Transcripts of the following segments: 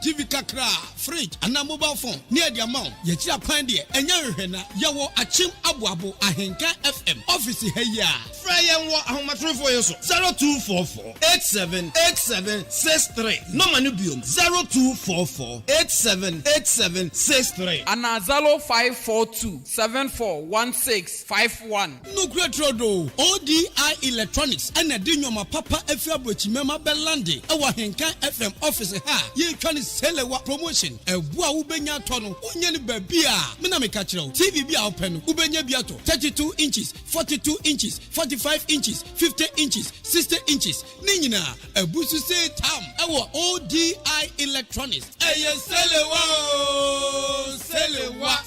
TV kakra, fridge, and a mobile phone near the amount. Yet Pandia and Yarena, Yawo Achim Abuabo, Ahenka FM, Office Heya. Fry and what how much for you? 0244 878763. No manubium 0244 878763. And Azalo 542 741651. No great rodo. ODI Electronics and a Dinoma Papa Efiabuchi Mema Belandi. Our Henka FM office ha. Ye can sell a promotion. A Wa Ubenya Tono. Unyan Babia. Minami Kachro. TV be open. Ubenya Biato. 32 inches, 42 inches, 45 inches, 50 inches, 60 inches. Nina. A Busu say Tam. Our ODI Electronics. Selewa.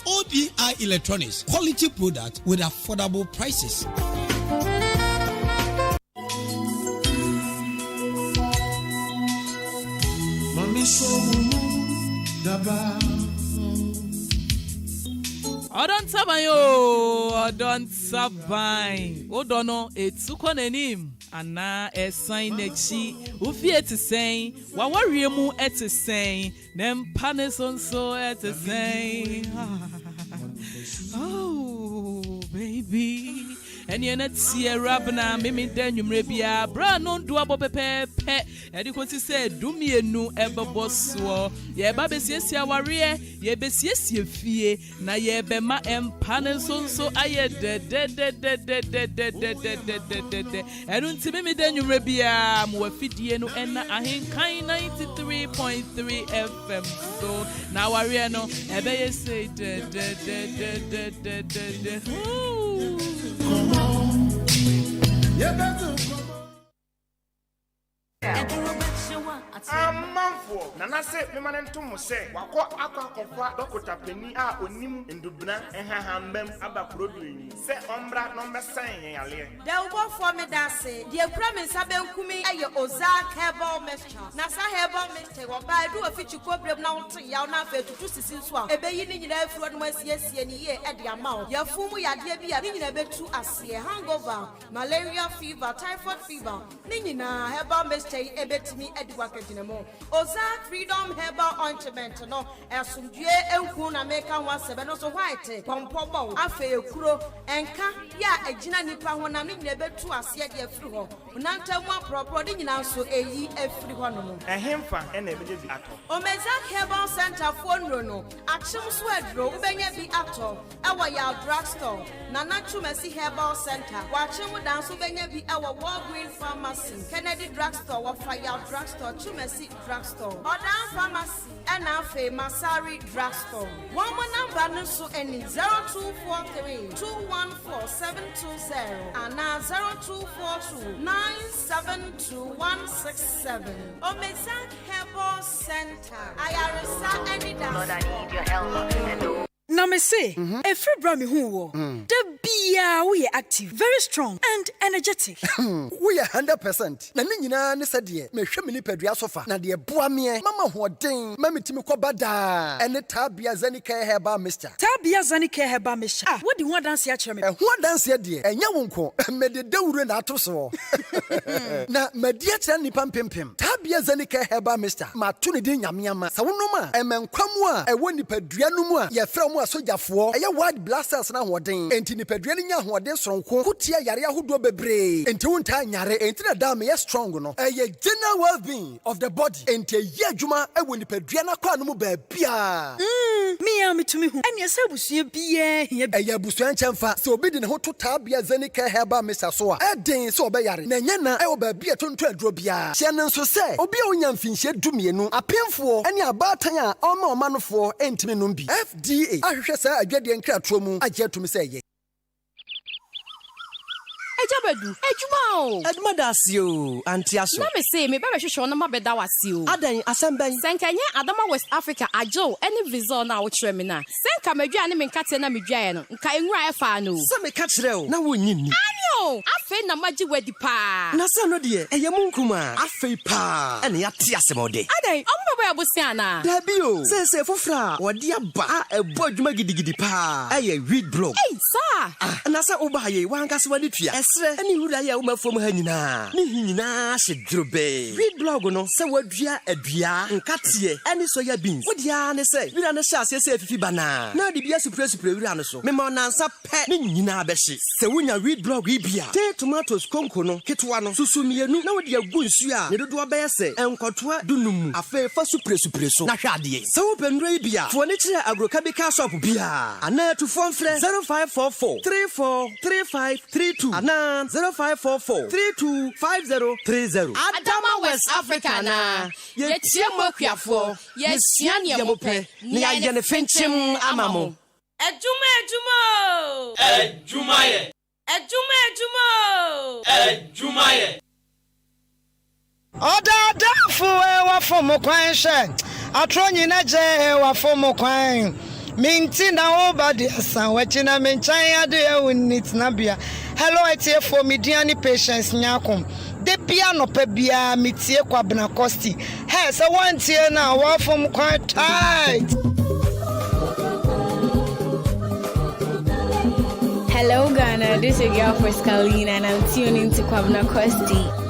ODI Electronics. Quality product with affordable prices. Odon sabayo, odon sabay. Odono etsukonenim. Ana esain nechi. Ufi etisain. Wawariemu etisain. Nem panesonso etisain. Oh, baby. And you're not see a rabna, mimi then you may be a brano doabo pepe. And you could say, do me a new ever boss. Ye babes, yes, ya warrior, ye bes, yes, ye fear. Na ye bema and panelson so I dead. And until me then you may be a more fidiano and I ain't kind 93.3 FM. So now warrior no, ebe say dead. Manfo nana se me manen to mo se wakọ akwa dokota pani a onim ndubna ehahambem aba produyi se ombra no mesan yale de wo for me da se de kura me sabe nkumi aye Ozark herbal mixture na sa herbal mixture wo ba do afichi kobrem na wonto yaw na afa tutu sisi so a ebeyi ni nyina afuro no asiesie ni ye e de ama wo ya fumu yade bi a ni nyina betu ase hangover malaria fever typhoid fever ni nyina herbal mixture ebetimi ediwakadinemo Ozark Freedom Herbal Ointment no esumdue enku na meka ho asebe no so white pompobo afa ekuro enka ya agina nipa ho na no nyina betu ase de afiri ho unantamu apropro de nyina so eyi afiri ho no mo ehemfa ena ebeje bi ato Ozark Herbal Center for no action so adro ubenya bi ato ewa ya drugstore na Nachumasi Herbal Center wachemu dan so benya bi ewa Walgreen Pharmacy Kennedy Drugstore wa Fire Drugstore Chumasi Drugstore Odan Pharmacy and Afe Masari Drugstore. One more number no so any 0243 214 720 and now 0242 972 Ozark Herbal Center. Ayarisa any down. Lord, I need your help. Na me say, every brami who wo, the bia we active, very strong and energetic. We 100%. Na ni nyina ne sadie, me hwe me ni padua sofa. Na de boa me, mama hoden, mama timi ko bada. Ene tabia zanika heba mister. Tabia zanika heba mister. Ah, what do you want dance ya chere me? Ho dance ya de, enya wonko, me de dawure na ato so. Na media chere nipa mpempem. Tabia zanika heba mister. Ma to ne de nyame sa wonoma, emenkwamu a ewo nipadua no mu a ye fra mu asojafo eye wide blasters na hoden enti nipadua nya hoden soronko kutia yare ahodo bebre enti wonta nyare enti na dam ye strong no eye general well-being of the body enti ye adwuma ewo nipadua na kwa no mu ba bia me ya metumi hu ene se busua bia eye busua nchemfa se obi de ne ho to tabia zanika heba mesa so a eden se obeyare na nya na ewo ba bia tonto aduro bia hye ne nso se obi a onya mfinhye dumienu apemfo ene abatan a oma omanofo entimi no bi FDA ahwehwe sa adwade nkratro mu agye atumi se ye Ejabedu, ejuma o. Edma dasio, antiaso. Na me say me bebe hwehwe no mabeda wasio. Adan asemban. Senkenye Adama West Africa ajo any visa na wo kire me na. Senka medua ne me nkate na medua no. Nka enwura efa no. Se me ka kire o. Na wonyi ni. Anyo, afi na magi wedi pa. Na se no de eye munkuma. Afi pa. Ene ya te asemode. Adan, omo bebe abusia na. Dabi o. Se fofra, wodi aba ebo adwuma gidigidi pa. Eye weed block. Hey, sir. Na se oba ye wankase wadi tua. asre ani wura ya umafom ha nyina ne nyina hye drobe read blog no se wadua adua nkatie ani soya beans wodia ne se wura ne hye asese afifi bana na de bia supre wura no so mema nansa pe ne nyina be hye se wonya read blog ibia te tomatoes konko no ketwa no susumienu na wodia gu nsu a ne dodo be se enkotoa dunum afa fa supre so na hwade se wo pendro ibia fo ne kire agrochemical shop bia ana to phone frɛ 0544 343532 ana 0544 325030 Adama West Africa na yetie mokwiafo yesua ne yemopɛ ne ya ne fenchim amamo Ejuma ye Oda fuwe wa fomo kwan hye atronyi na je wa fomo kwan minti na obadi asan wachi na menchan ade ewunit na bia hello etie for mediani patience nyakom de bia no pa bia metie kwabna costi he se wantie na wa fomo kwan tight. Hello Ghana, this is your girl for Scalina and I'm tuning to Kwabna Kosti.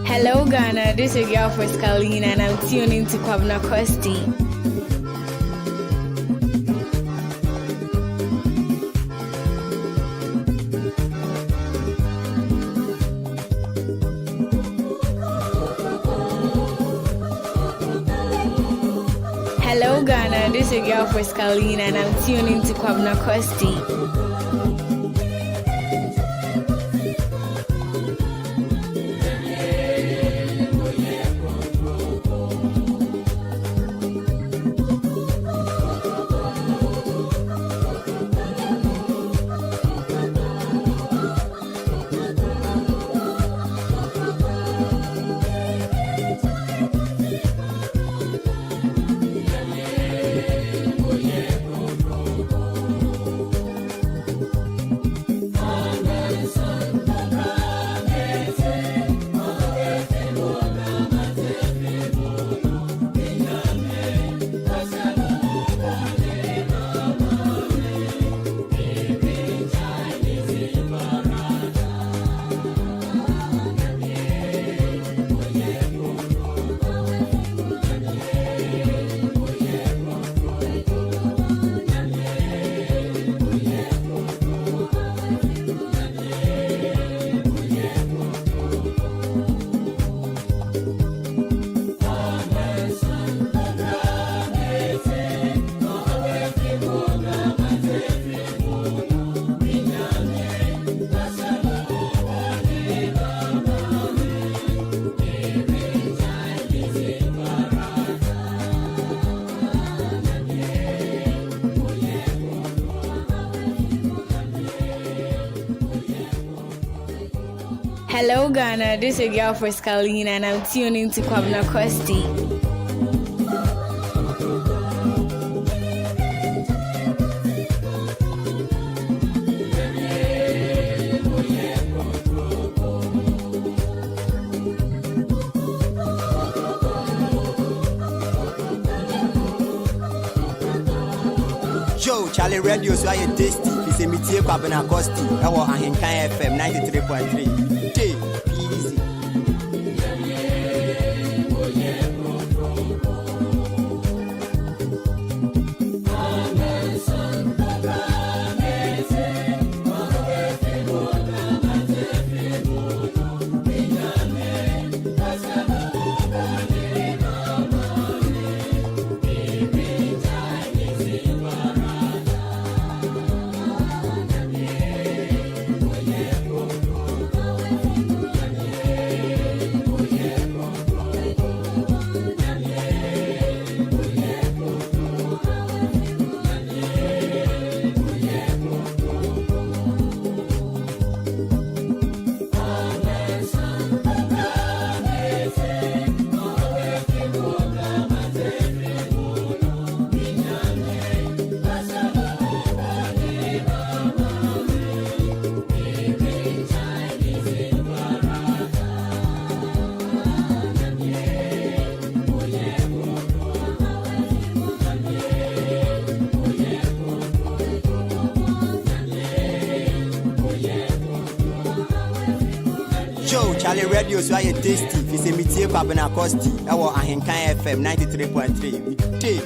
Hello Ghana, this is your girl for Scalina and I'm tuning to Kwabna Kosti. Hello Ghana, this is your girl for Scalina and I'm tuning to Kwabna Kosti. Hello, Ghana. This is your girl for Scalina, and I'm tuning to Kwabena Kosti. Joe, Charlie Radio, so I am tasty. It's a meteor Kwabena Kosti. I was Ahinkan FM 93.3. Easy. Charlie Radio, so I am tasty. It's a meteor Kwabena Kosti. I was Ahinkan FM 93.3. Easy.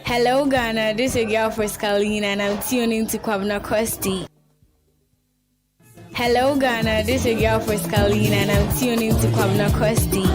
Hello, Ghana. This is your girl for Scalina, and I'm tuning to Kwabena Kosti. Hello, Ghana. This is your girl for Scalina, and I'm tuning to Kwabena Kosti.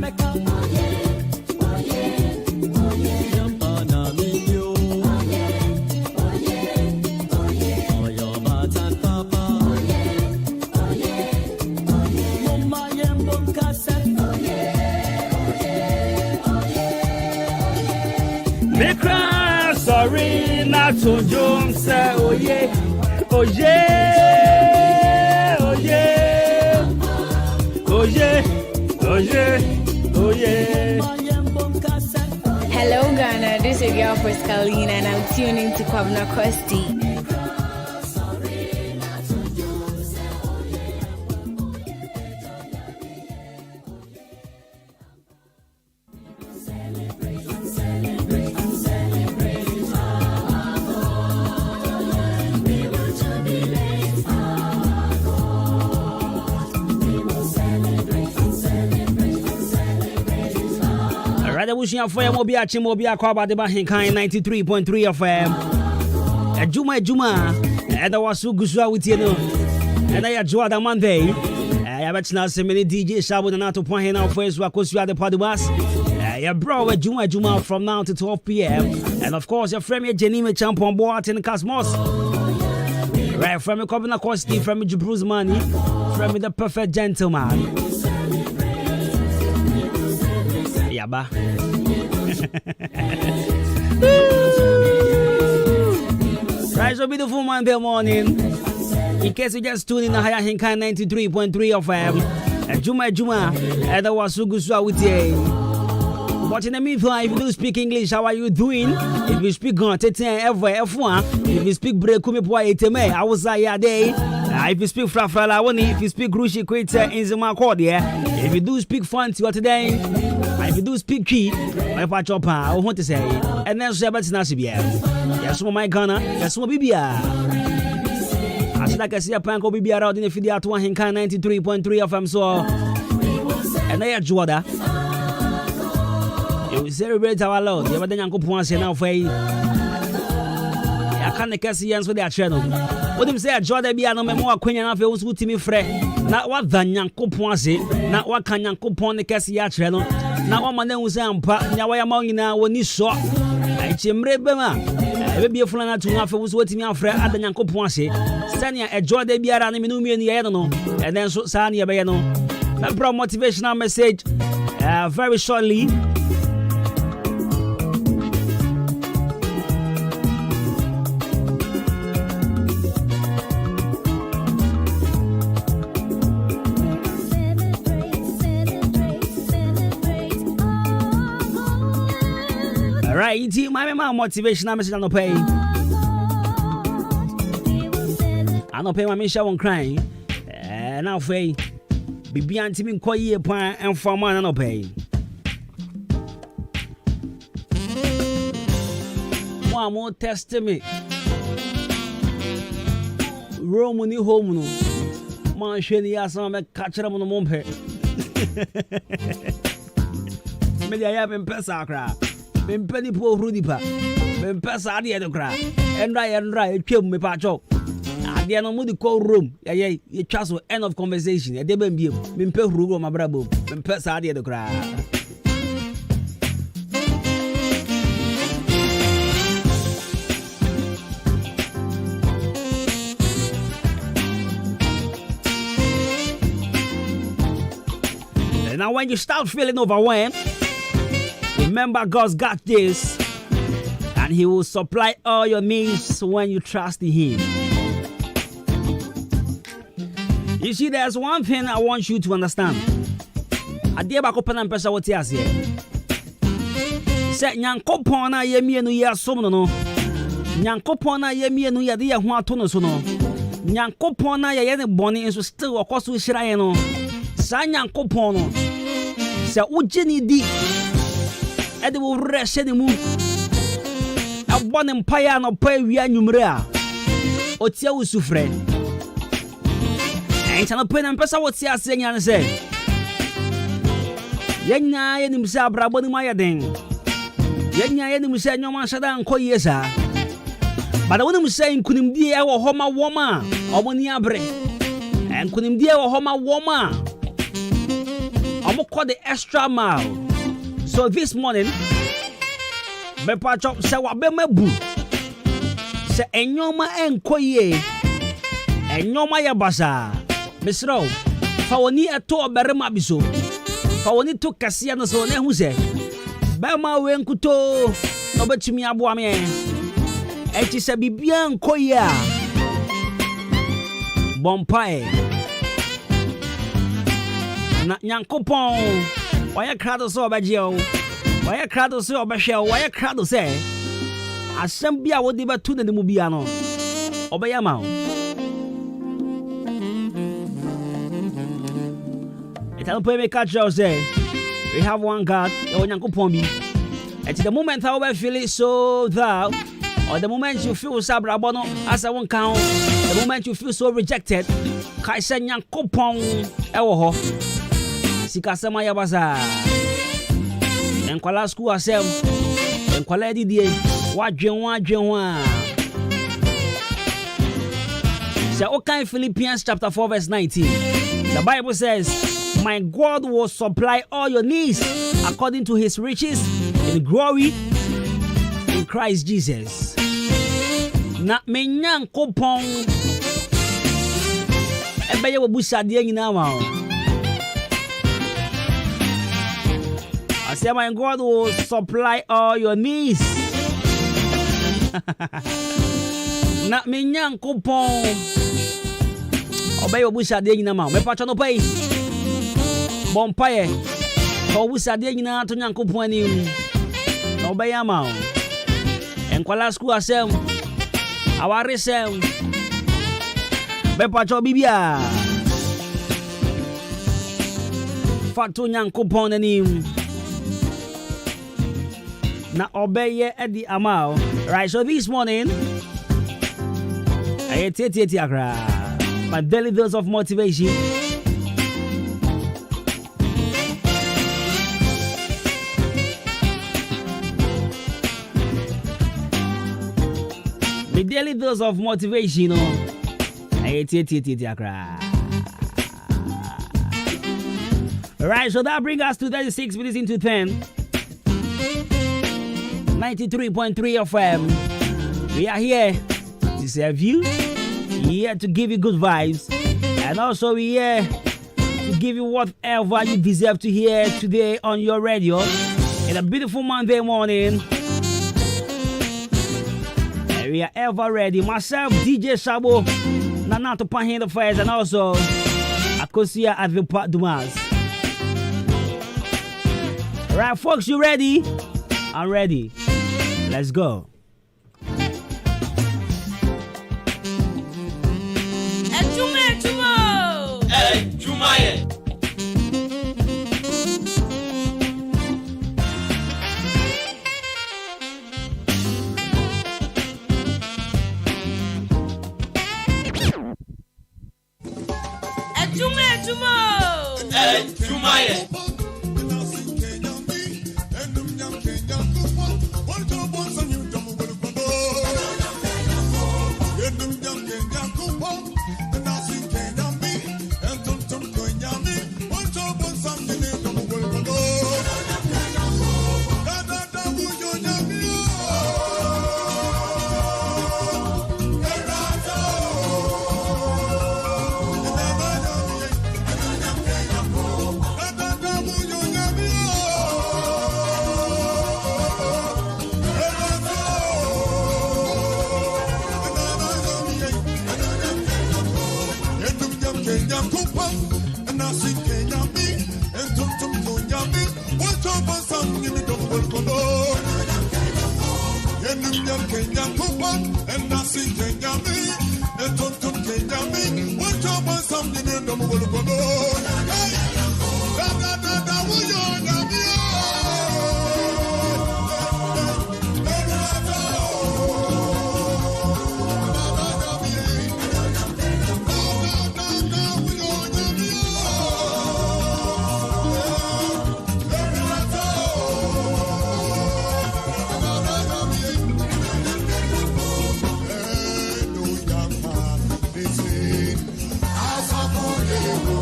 Me cry sorry not to jump say oh yeah, oh yeah, oh yeah, oh yeah, oh yeah, oh yeah. Hello Ghana, this is your girl Pascaline and I'm tuning to Kwabena Kosti. Bushia for Mobia Chimobia Kwaba de Bahinkai 93.3 FM. A Juma, and I was so good with you. And I had Joada Monday. I have now so many DJ Shabu and out to point here now for us because you are the Padubas. Your bro Juma from now to 12 p.m. And of course, your friend Jenny Champion Boat in the Cosmos. Right from a Kwabena Kosti, from Bruce Money, from the perfect gentleman. Yaba. Right, so beautiful Monday morning. In case you just tuned in the Higher Hinkai 93.3 of Juma, and I was so good with you. But in the meantime, if you do speak English, how are you doing? If you speak F1, if you speak Brekumi, I was day. If you speak Frafralawani, if you speak Grushi Kwita in Zimakordia, if you do speak Fancy today, if you do speak Key, my Pachopa, I want to say, and then Sabat Nasibia. Yes, my Ghana, yes, my Bibia. As like I see a Panko Bibia out in the Fidia to Hinka 93.3 of so, and I had Juada. You celebrate our Lord, you have a young once and now for I can't catch the answer with their channel. What him say, Jordan be no more queen enough who to me fre. Not what the young coupon not what can young coupon the Cassia channel. Not what my name was Ampa, now I am among now when you saw. I chimre bema. I will be a friend to have who's waiting me for at the young coupon say. Sanya a Jordan be around me, and then so Sanya Bayano. A pro motivational message very shortly. Right, my motivation message no pay. I no pay my mission on crying. And now fay be anti me quite pan and for man no pay. One more test me. Rome ni home no. Man sheni asa me catch them on the mompe. Me I have in Pesakra. Penny poor Rudipa, when Passa the other cry, and I killed me patch up. At the end of the cold room, you trust end of conversation. A debut, Mimpe Rugo, my brabo, when Passa the other cry. And now, when you start feeling overwhelmed, remember, God's got this, and He will supply all your needs when you trust in Him. You see, there's one thing I want you to understand. I dear Bakopan and Pesa what he has here. Said Yankopona Yemianu Yasono, Yankopona Yemianu Yadia Huatonosono, Yankopona Yan Bonnie is still a cost with Shirayano, San Yankopono, Sa Ujini D. And they will rest any move. A one empire no pay we are numera. Otia will suffer. And an open and pass what you are saying and say. Yenya and himself, Braboni Maya Ding. Yenya and himself, no man shut down Koyesa. But I wouldn't say, couldn't be our Homa woman or Moniabre. And couldn't be our Homa woman. I'm call the extra mile. So this morning, me patch say wa be mebu. Say enyoma enkoye. Enyoma ya basa. Misro, fa woni eto oberema biso. Fa woni to kase no so na hu se. Ba ma we nkuto no betumi aboa me. Echi se bibia enkoye a. Bompae. Na Nyankopon, why crowd so obageo? Why crowd so obashel? Why crowd say? Asembia wo de batu na mu bia no. Obayama. It'll pay me catch you say. We have one God, Nyankopon bi. At the moment how I feel it so that or the moment you feel sabrabono as I won't count, the moment you feel so rejected, kai say Nyankopon ewo ho. Sikasema ya basa. Enkwala school asem. Enkwala didie. Wadwen. So okay, Philippians chapter 4 verse 19. The Bible says, "My God will supply all your needs according to his riches in glory in Christ Jesus." Na Nyankopon ebeye wo busade nyina ma. I say my God will supply all your needs. Na Nyankopon obey obusade nyina ma. Me pacho no pay. Bompae. Obusade nyina to Nyankopon ani. Obey ama. Enkwala school asem. Aware sem. Me pacho bibia. Fatu Nyankopon ani. Na obeye edi amao. Right, so this morning I ate my daily dose of motivation. The daily dose of motivation, I ate Right, so that brings us to 36 minutes into 10. 93.3 FM. We are here to serve you, here to give you good vibes, and also we are here to give you whatever you deserve to hear today on your radio in a beautiful Monday morning. And we are ever ready. Myself, DJ Sabo, Nanato Pahin the Fires, and also Akosia Advipa Dumas. Alright, folks, you ready? I'm ready. Let's go.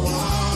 Wow.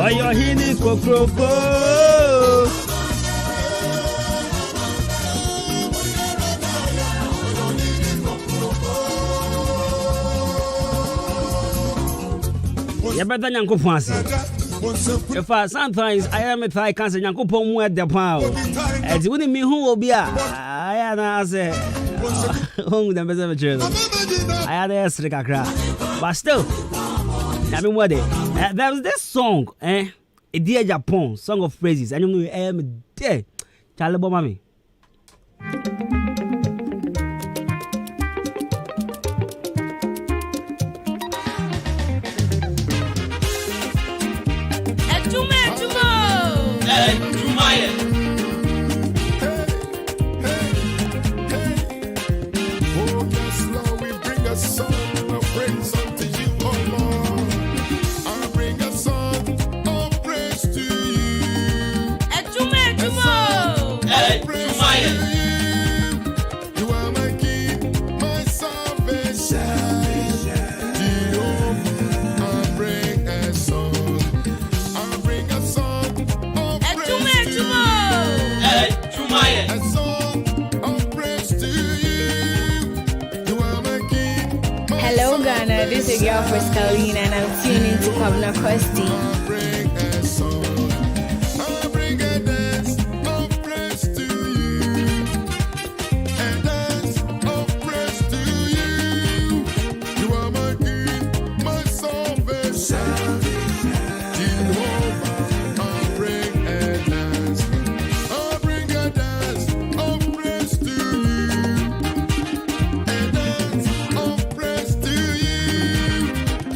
Oyohini kokroko. You better Nyankopon ase. If sometimes I am a Thai cancer Nyankopon mu at the power. As you me who will be I say home the best children. I had a kakra. But still I mean what there was this song, a dear Japan, song of praises. I don't know I am dead. Charlie Bomami. Hello Ghana, this is your girl Friscalina and I'm tuning to Kwabena Kosti.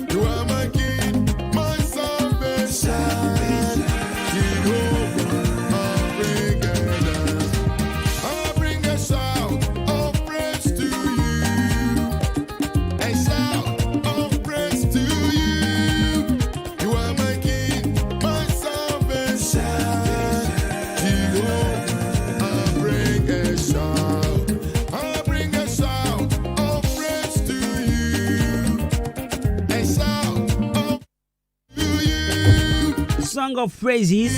You are my king, my salvation. song of praises.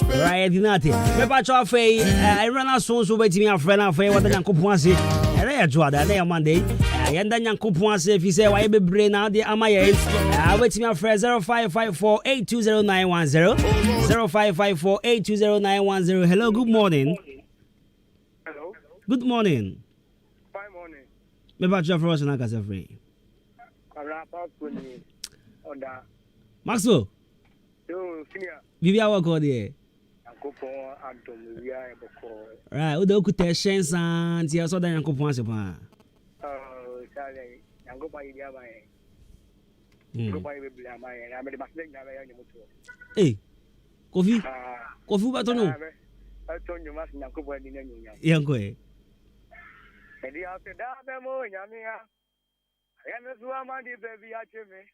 Right, Nati. Pepper Choffey, I run out soon, so waiting me a friend of what the Yanko Ponce. And I draw that day on Monday. And then Yanko Ponce, if you say, why be brain out the Amaya, I wait me a friend 0554 820910. 0554 820910. Hello, good morning. Hello. Good morning. Fine morning. Pepper Choffey was not as a free. Maxwell. Vivia walk on there. Right, udo kuta shensa nti aso da yankopon ase pa. Sale, yankopa idia ba e. Yankopa ibe bla ma e, na me de masle na ba ya nyomuto. Kofi. Kofi ba to no. Ato nyoma si yankopa di na nyonya. Yanko e. Edi ase da be mo nyame ya. Ya me suwa ma di baby ya cheme.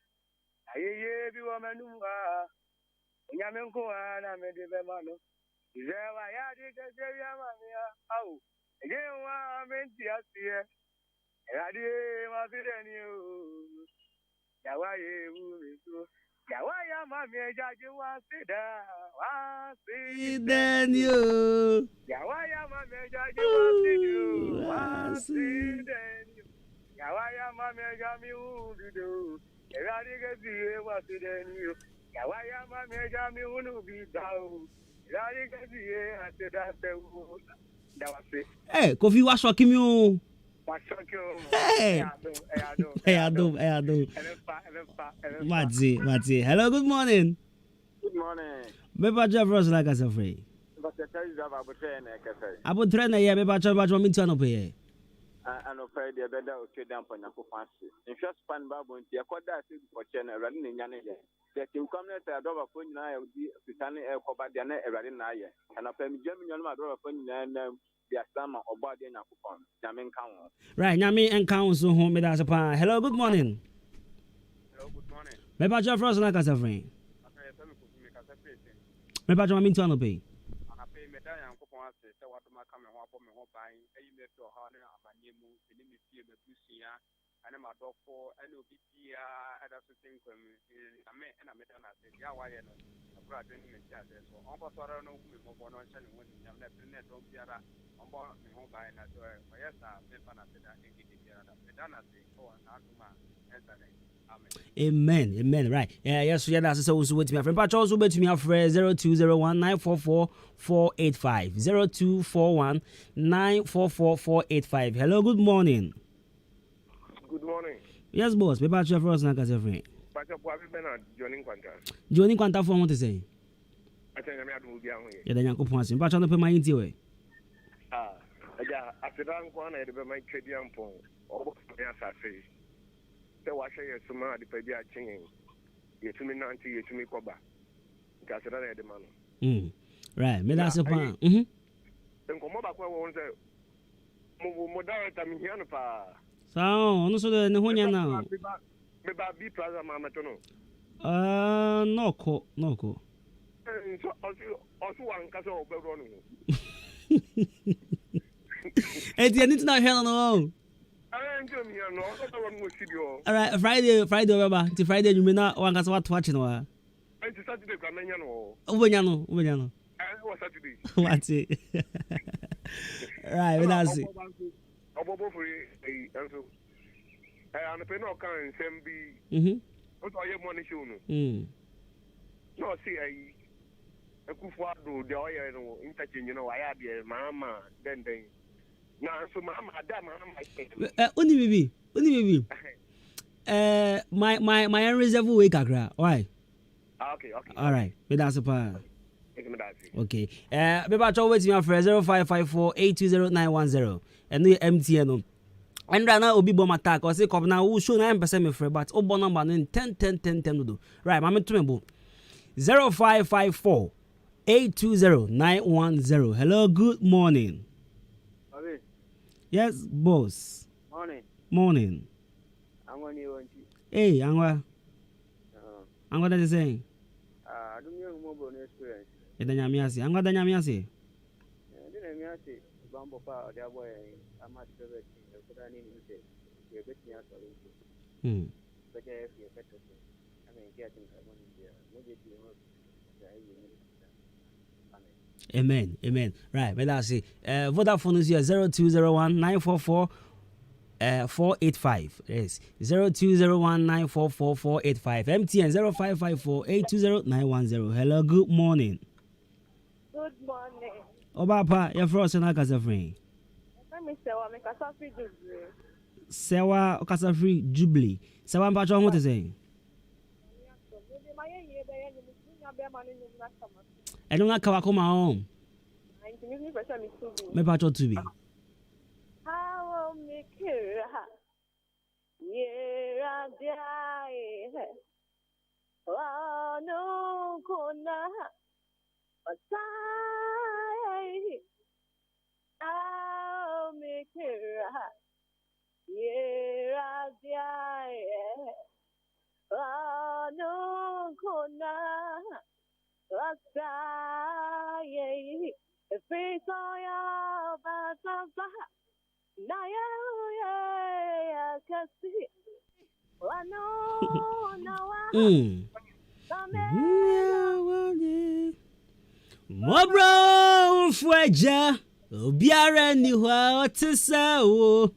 Ayeye bi wa manu ha. Nyame nko na me de be ma no. Zewa ya di ke se ya ma mi ya. Au. Ege wa me ti asie. Eradi ma fi de ni o. Yawa ye wu mi so. Yawa ya ma mi jaji wa sida. Wa sida ni o. Yawa ya ma mi jaji wa sida. Wa sida ni o. Yawa ya ma mi jami wu bido. Eradi ke si wa sida ni o. Yawa ya ma mi jami wu bi dao. Eradi ke si asida se wu. Hey, Kofi wa shock me o. Hey. Mati. Hello, good morning. Good morning. Beba Jeff Ross like us afraid. But the tell you about train cafe. Abo train ya beba Jeff Ross me turn up here. And afraid the better okay down for Nako fancy. In first pan babu nti akoda ase for chen erade ne nyane ye. The team come let a dog for na e pitane e koba de na erade na ye. And after me jam nyano ma dog for na right, Nyame encounter so home with us upon. Hello, good morning. Hello, good morning. Me pa Jeff Ross like us a friend. Me pa Jeff to pay. Ana pay me da yanko pon ase se wato maka me ho apo me ho ban eyi me to ha na amanye mu eni me fie me busia ana ma dofo ana obi bia ada so tinkwam ame na me da na se ya wa ye no akura de ni me tia se so on so ara no hu me mo no nche ni woni nyam na pe ne don biara on bo me ho ban na so o yes me fa na se da engidi biara da me da na se o na atuma esa ne. Amen. Right. Yes, that's so with me. Friend, Patch also bet me a friend 0201944485. 0241944485. Hello, good morning. Good morning. Yes, boss. Me Patch for us na ka friend. Patch up wa be na Johnny Quanta for what to say. Atenya me adu bia ho ye. Ya da Nyankopon ase. Patch no pe my nti we. Aja afedan ko na e de be my twedi ampon. Obo me asase. Se wa share suma de pa bi a chen yetumi nanti yetumi koba nka se na de ma no right me that's a pan enko mo ba ko won se mo director mi hiano pa so no so de ne honya na me ba bi plaza ma meto no no ko so osu wan ka so obero no you need to know hell no. All right, Friday, Baba. It's Friday. You may not want to watch no. It's Saturday. No. Ubanyano. Saturday. What's it? Right, that's it. Obobo for so. And the penal can send be. What are your money show no? No, see, I kufa do the oil no interchange. You know, I had the mama then. Na so mama da mama Uni baby. My reserve way kakra. Why? Okay. All right. Me that's a pa. Okay. Beba cho wait me for 0554820910. And the MTN no. And right now obi bom attack or say come now who show 9% me free but obo number no 10 do. Right, mama to me bo. 0554820910. Hello, good morning. Yes, boss. Morning. Hey, Angwa. Angwa that is saying. I don't know more experience. Angwa Danyamiasi. Bambo pa the boy I'm at the Amen. Amen. Right, but that's it. Vodafone is here 0201 944 485. Yes, 0201 944 485. MTN 0554 820 910. Hello, good morning. Good morning. Obapa, you're frozen. I can say free. Let me say, I'm a Casafi Jubilee. Sewa Okasafri Jubilee. Sewa Mpacho, what is saying? I don't like Kawakoma home. Me Pacho to be. How make you? Yeah, oh no, Kona. I'll make you. Yeah, oh no, Kona. If it's all your bad, now I can see. Mo bro fweja obiara ni hwa otisa o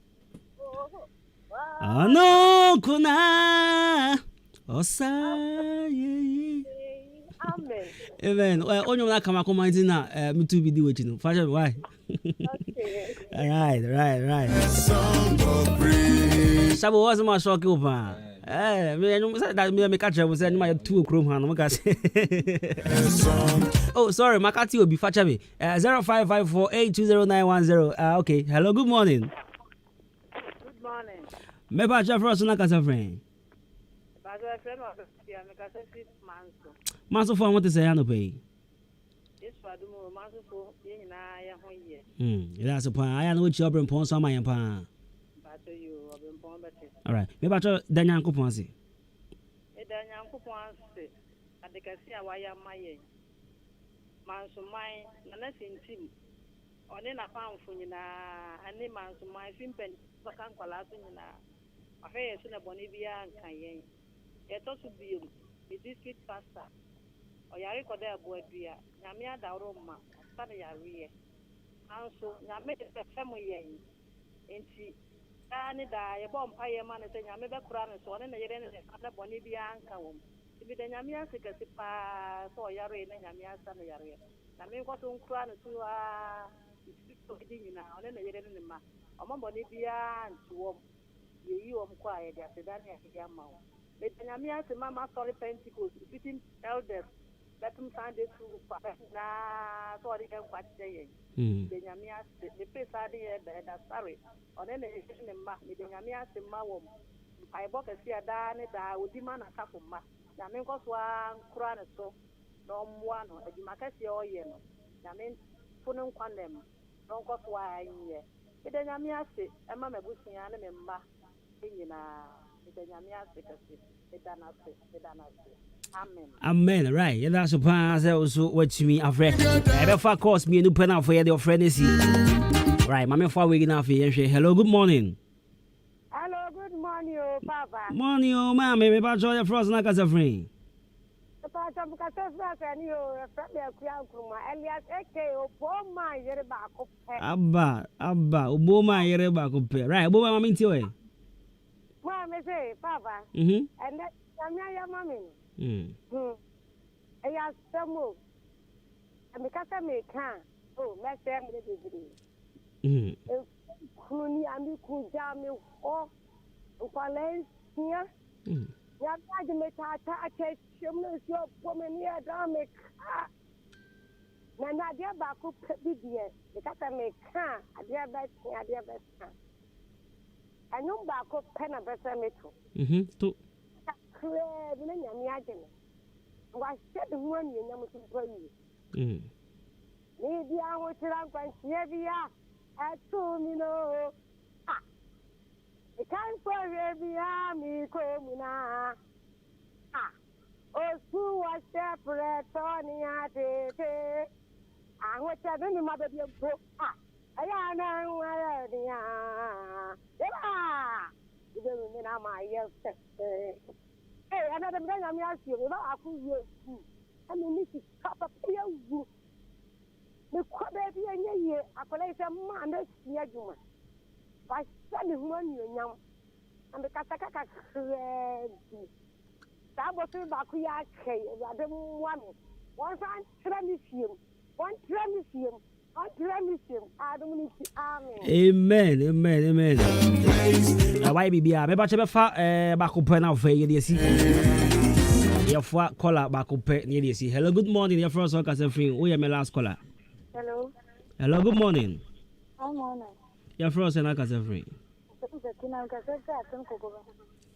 ano kuna osaye. Amen. Amen. Onyo na kama comment na me too be di wechi no. Fashion why? Okay. Right. Sabo was my shock open. Me no say that me catch you say my two chrome han. Oh, sorry, Makati will be facha me. 0554820910. Okay. Hello, good morning. Good morning. Me ba cha frost na kasa friend. Ba cha friend o ya me kasa 6 months. Maso for what to say no pay. Yes, for do mo maso for ye nyina ya ho ye. That's a point. I know what you bring pon so my pa. All right. Me ba cho danyan ko pon si. Danyan ko pon si. Adekasi a waya maye. Manso mai na sintim. One na pamfo nyina ani manso mai fimpen baka nkwala so nyina. Afa yeso na boni bia nkan yen. Ye to so biom. The district pastor. Oyare koda abuadua. Nyame adawro ma. Sta na yare. Anso nyame de femu yen. Enti ani da ye bom paye ma ne se nyame be kura ne so ne ne yere ne kada boni bia nka wom. Ibi de nyame asikasi pa so yare ne nyame asa ne yare. Na me ko so nkura ne so a district di nyina one ne yere ne ma. Omo boni bia ntuwom. Ye yi wom kwa ye de asedane ya ya ma wo. Me de nyame ase mama sorry Pentecost fitting elders. Betum Sunday school pa na so ri kan kwache ye. De nyame ase de pesa de ye da sorry. One ne yere ne ma me de nyame ase ma wom. Ai bo kasi ada ne da odi ma na kafo ma. Nyame nko so nkura ne so no mwa no adwuma kasi o ye no. Nyame funu nkwanem no nko so anye. Me de nyame ase e ma mabusia ne me mma enyina me de nyame ase kasi edana se. Amen. Amen. Right. Yeah, that's a pass. Also, what you mean, afraid. Ever course me a new pen for your friend is right. Mamma for waking up here. Hello, good morning. Hello, good morning, oh, Papa. Morning, oh, mamma. Me about your frost like as a friend. Papa, because and you are Elias Eke, oh, poor my Yerba. Abba, Obama, Yerba, compare. Right, Obama, I'm into it. Well, me say, Papa. And that Yamia, mammy. I asked some more. And because I may can, oh, my family is Kuni and you could jam me off. Here, you have to make a touch. Your woman here, don't make. Now, dear Baku, because I may can, I dear best, I know Baku pen a better metal. Was said the one you never to play you. Maybe I want to run by Sierra at 2 minutes. I can't forget the army coming out. Oh, who was separate, Tony? I want to have any mother be a book. I know where they are. You don't mean I'm my youngster. another man, I'm asking you about you. I mean, this is Papa Pia. The baby and ye, I collect a man that's near you. By sending money young and the Kataka crazy. That was about Kuya, rather one. One time, Tremisium. One Tremisium. Amen, amen, amen. Why be a maybe back up now for you, see. Your caller back up near you, see. Hello, good morning. Your first work as a free. Who are my last caller? Hello. Hello, good morning. Good morning. Your first and as a free.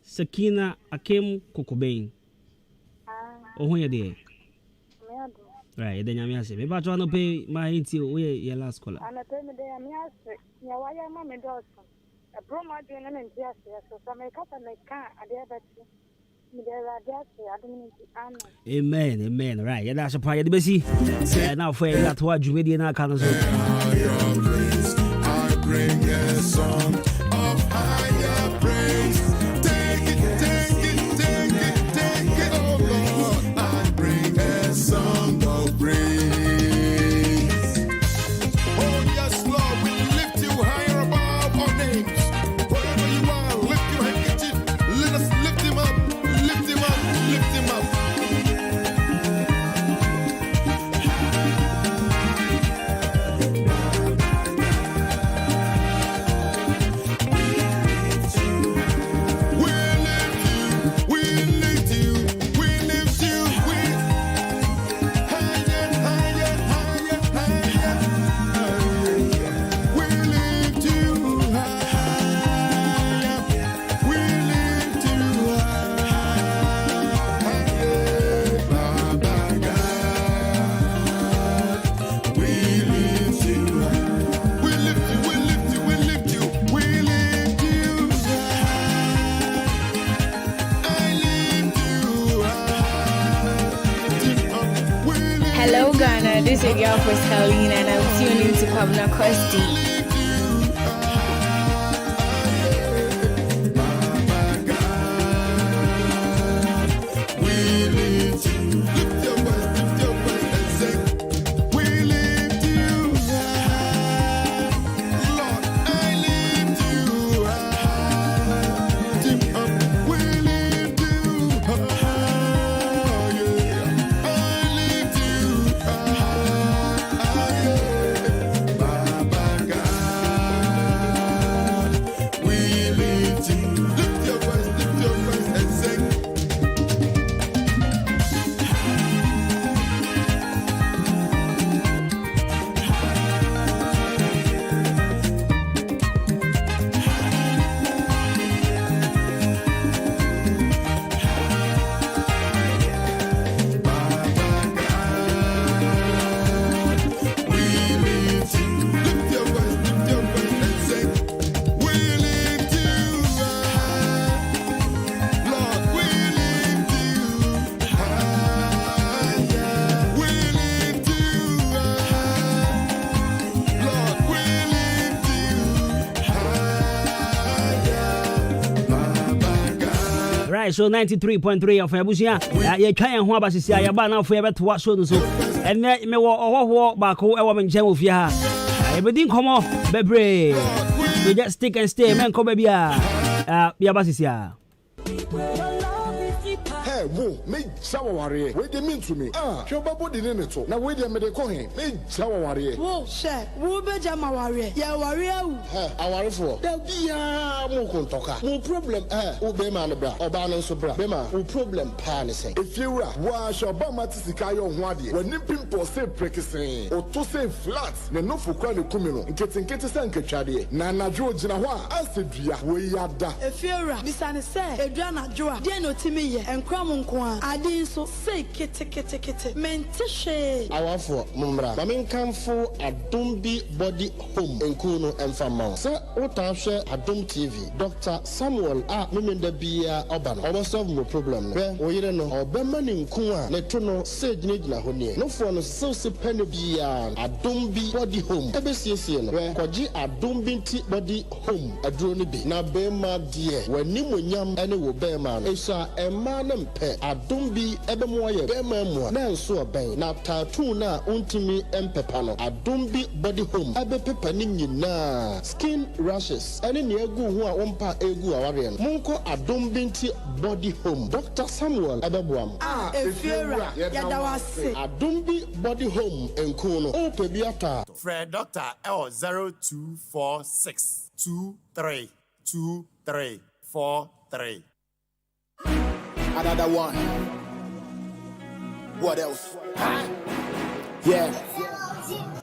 Sakina Akim Kokobane. Oh, when you're there. Right, then I'm asking. Maybe I try to pay my into your last caller. I'm a payment day. I'm asking. Why am I daughter? A broma doing an enthusiast, so some make up and they can't. I dare Amen, amen. Right, yeah, that's a prayer. The best. Now for that, what you made in our council. I bring a song of higher praise. Take it, oh Lord. I bring a song of praise. Oh yes, Lord, we lift you higher above our names. Wherever you are, lift your handkerchief. Let us lift him up, lift him up, lift him up. Hello Ghana, this is your girl Pascaline and I'm tuning into Kwabena Kosti. So 93.3 of Abusia. You try and what is ya now for ever to watch so. And me walk back a woman jam with ya. Everything come on, baby. You just stick and stay, man. Come baby. Yabasia. Hey, whoa, me shower warrior. Wait a minute to me. Your body didn't it. Now wait a minute, call him. Me shower warrior. Whoa, share. Who be jama warrior? Yeah, warrior. Hey, I worry for. There be a no problem. Who be man bra? Obana so bra. Be man. Who problem? Panicking. If you are, wash your bama tisikayo wadi. When you pimple say practicing or to say flat, ne no for kwani kumino. Nketi sanke chadi. Na na George na wa. Asidria we yada. If you are, bisane say. Edwana joa. Die no timi ye. Enkwamunkwa. Adi so say kete. Mentishe. Awafo mumra. Mamin kamfo Adumbi Body Home. Enkuno enfamao. Se utafshe Adum TV. Dr. Samuel mimende biya obana. Oba solve mo problem. Be oyire no. Obema ni nkuwa. Netuno se jina honye. No for no se pene biya. Adumbi Body Home. Ebe siye no. Be kwaji Adumbi Body Home. Aduro ni bi. Na bema die. Wani mo nyam ene wo bema. Esha emma ɛmaa ne mpɛ adom bi ɛbɛmo ayɛ bɛrima mu a na nso ɔbɛn na tattoo na ontimi ɛmpepa no adom bi body home ɛbɛpepa ne nyinaa skin rashes ɛne nea egu ho a wɔmpa egu awareɛ no monkɔ adom bi nti body home Dr. Samuel ɛbɛboam efiewura yɛdawase adom bi body home nko no ɔpɛ bi ata Fred Doctor L 0246 232343. Another one. What else? Yeah.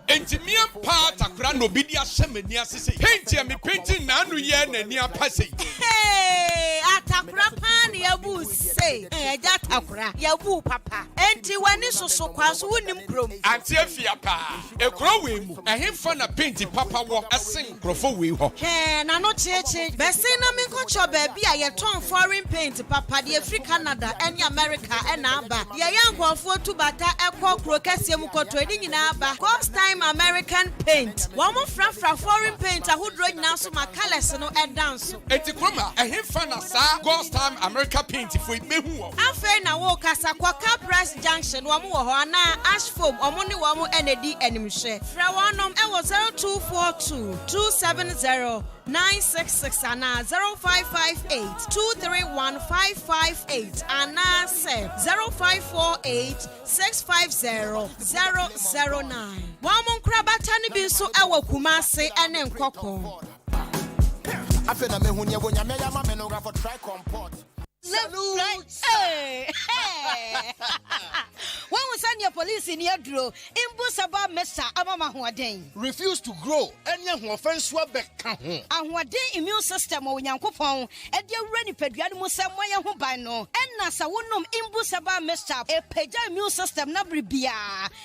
Entimia pa takra no bi dia semani asese. Painti me painting na anu ye na ni apase. Hey, atakra pa na yabu say. Eja takra yabu papa. Enti wani soso kwaso wonim krom. Anti afia pa. Ekro we mu. Ehemfa na painti papa wo esen krofo we ho. He na no cheche. Bese na me nkocho ba bi a ye ton foreign paint papa de Africa Canada ene America ena aba. Ye yankofo tu bata ekọ kro kase mu koto edi nyina aba. Ghost time American paint. Wamo fra foreign paint ahudro nyina so colors no e dance. Enti kroma ehemfa na sa Ghost time America paint fo imehu wo. Afa na wo kasa kwa Press Junction wamo wo ho ana ash foam omo ne wamo enedi animhwe. Fra wonom e wo 0242 270 966 and 0558 231 558 and 0548 650 009. Wamon krabata ni binso ewo Kumasi ene Nkoko. Afena me hunya wonya me ya mama no for try comport. Hey. When we send your police in your draw, Imbusaba Mesa Amama Huaden. Refuse to grow, and your offense were back. And what day immune system or Yankopon, and your ready pediatric somewhere who by no, and Nasa wonum Imbusaba Mesa, a peja immune system nabribia.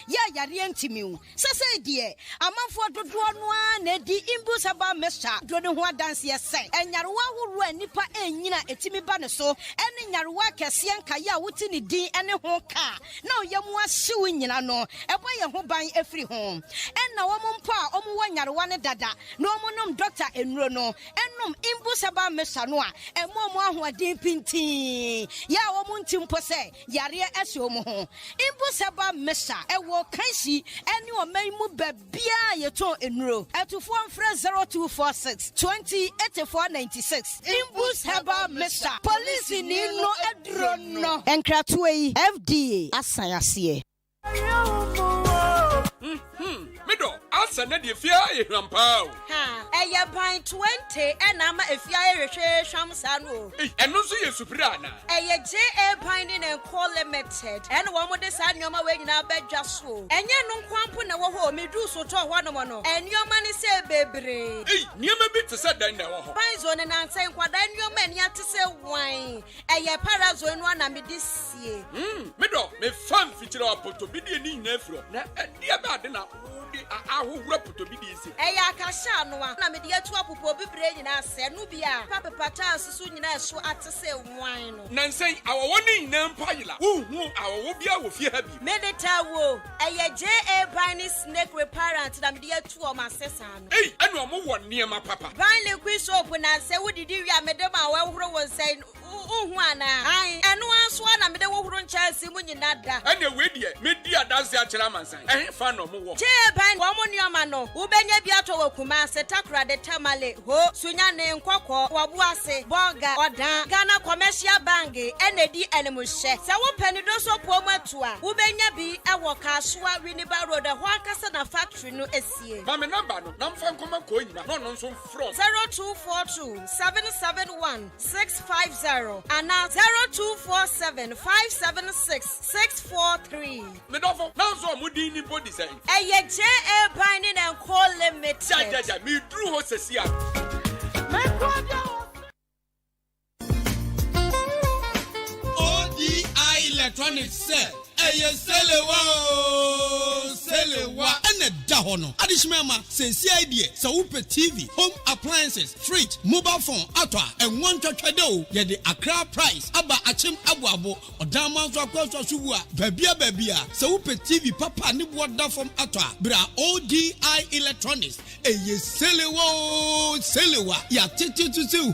Ya Timu. Say, dear, a man for the one, Eddie Imbusaba Mesa, don't what dance yes say, and Yarwa who run Nipa and Yina Etimi Banaso. Any Yarwa Cassian Kaya Wutini D and a home car. No, Yamwa suing no, a way a home buying every home. And now woman pa, one Yarwana dada, no monum doctor and Rono, and num Imbusaba Mesanoa, and Momo who are deep pinty. Ya woman timpose, Yaria Esomo. Imbusaba Mesa, a walk Kansi, and you may move Bia Yato in row. At to form friend 0246 208496. Imbusaba Mesa. Police in no edrono. Enkratwe FDA asayase. Mido, asa na de fia e hrampa. Ha, eya ban 20 enama efia ehwehwe hwamsa no. Eno so ye supira na. Eya JA ban ni na call limited. En wo mo de sa nyoma we nyina badwa so. Enye no nkwampo na wo ho medu so to ho no mo no. Enyoma ni se bebre. Niema bi te se dan na wo ho. Ban zo ne na nsan kwada nyoma ni ate se wan. Eya parazo no na me de sie. Mido, me fan fitira apoto bi de ni nyina afro. Na dia ba de na ahowura poto bi de isi. Eya kasha no a na me de atu apopo bibre nyina se no bia. Papa pata susu nyina so ate se wan no. Nansen awowo ni nyina mpayila. Hu awowo bia wo fie ha bi. Medeta wo. Eya JA Bani Snake Reparent na me de atu o ma sesa no. Enu omo wo niema papa. Ban liquid soap na se wodidi wi amedem a wahoro wo nsen uhu ana. Ai enu aso na mede wohoro nchase mu nyina da. Ene we die me di adanse a kira mansan. Fa no mo wo. JA Bani wo mo nioma no. Wo benya bi ato wo Kumasi Takra de Tamale ho sunya ne Nkoko Wabuase Bonga Odan Ghana Commercial Bank enedi enemuhye. Se wo pani do so po matu a wo benya bi e wo Kasua Winneba Road ho akasa na factory no esie. Ba me number no na mfa nkoma ko nyina no no nso from 0242 771 650 and 0247 576 643. Me dofo na so mudi ni body say. Eye JA Binding and Call Limited. Ja me drew ho sesia. ODI Electronics say eye selewa ene da ho no adishima ma sensi idea so wupe TV home appliances fridge mobile phone atwa enwon twetwede o ye de Accra price aba achim abuabo odama so akwaso subu a babia so wupe TV papa ni boda from atwa bra ODI Electronics eye selewa ya tete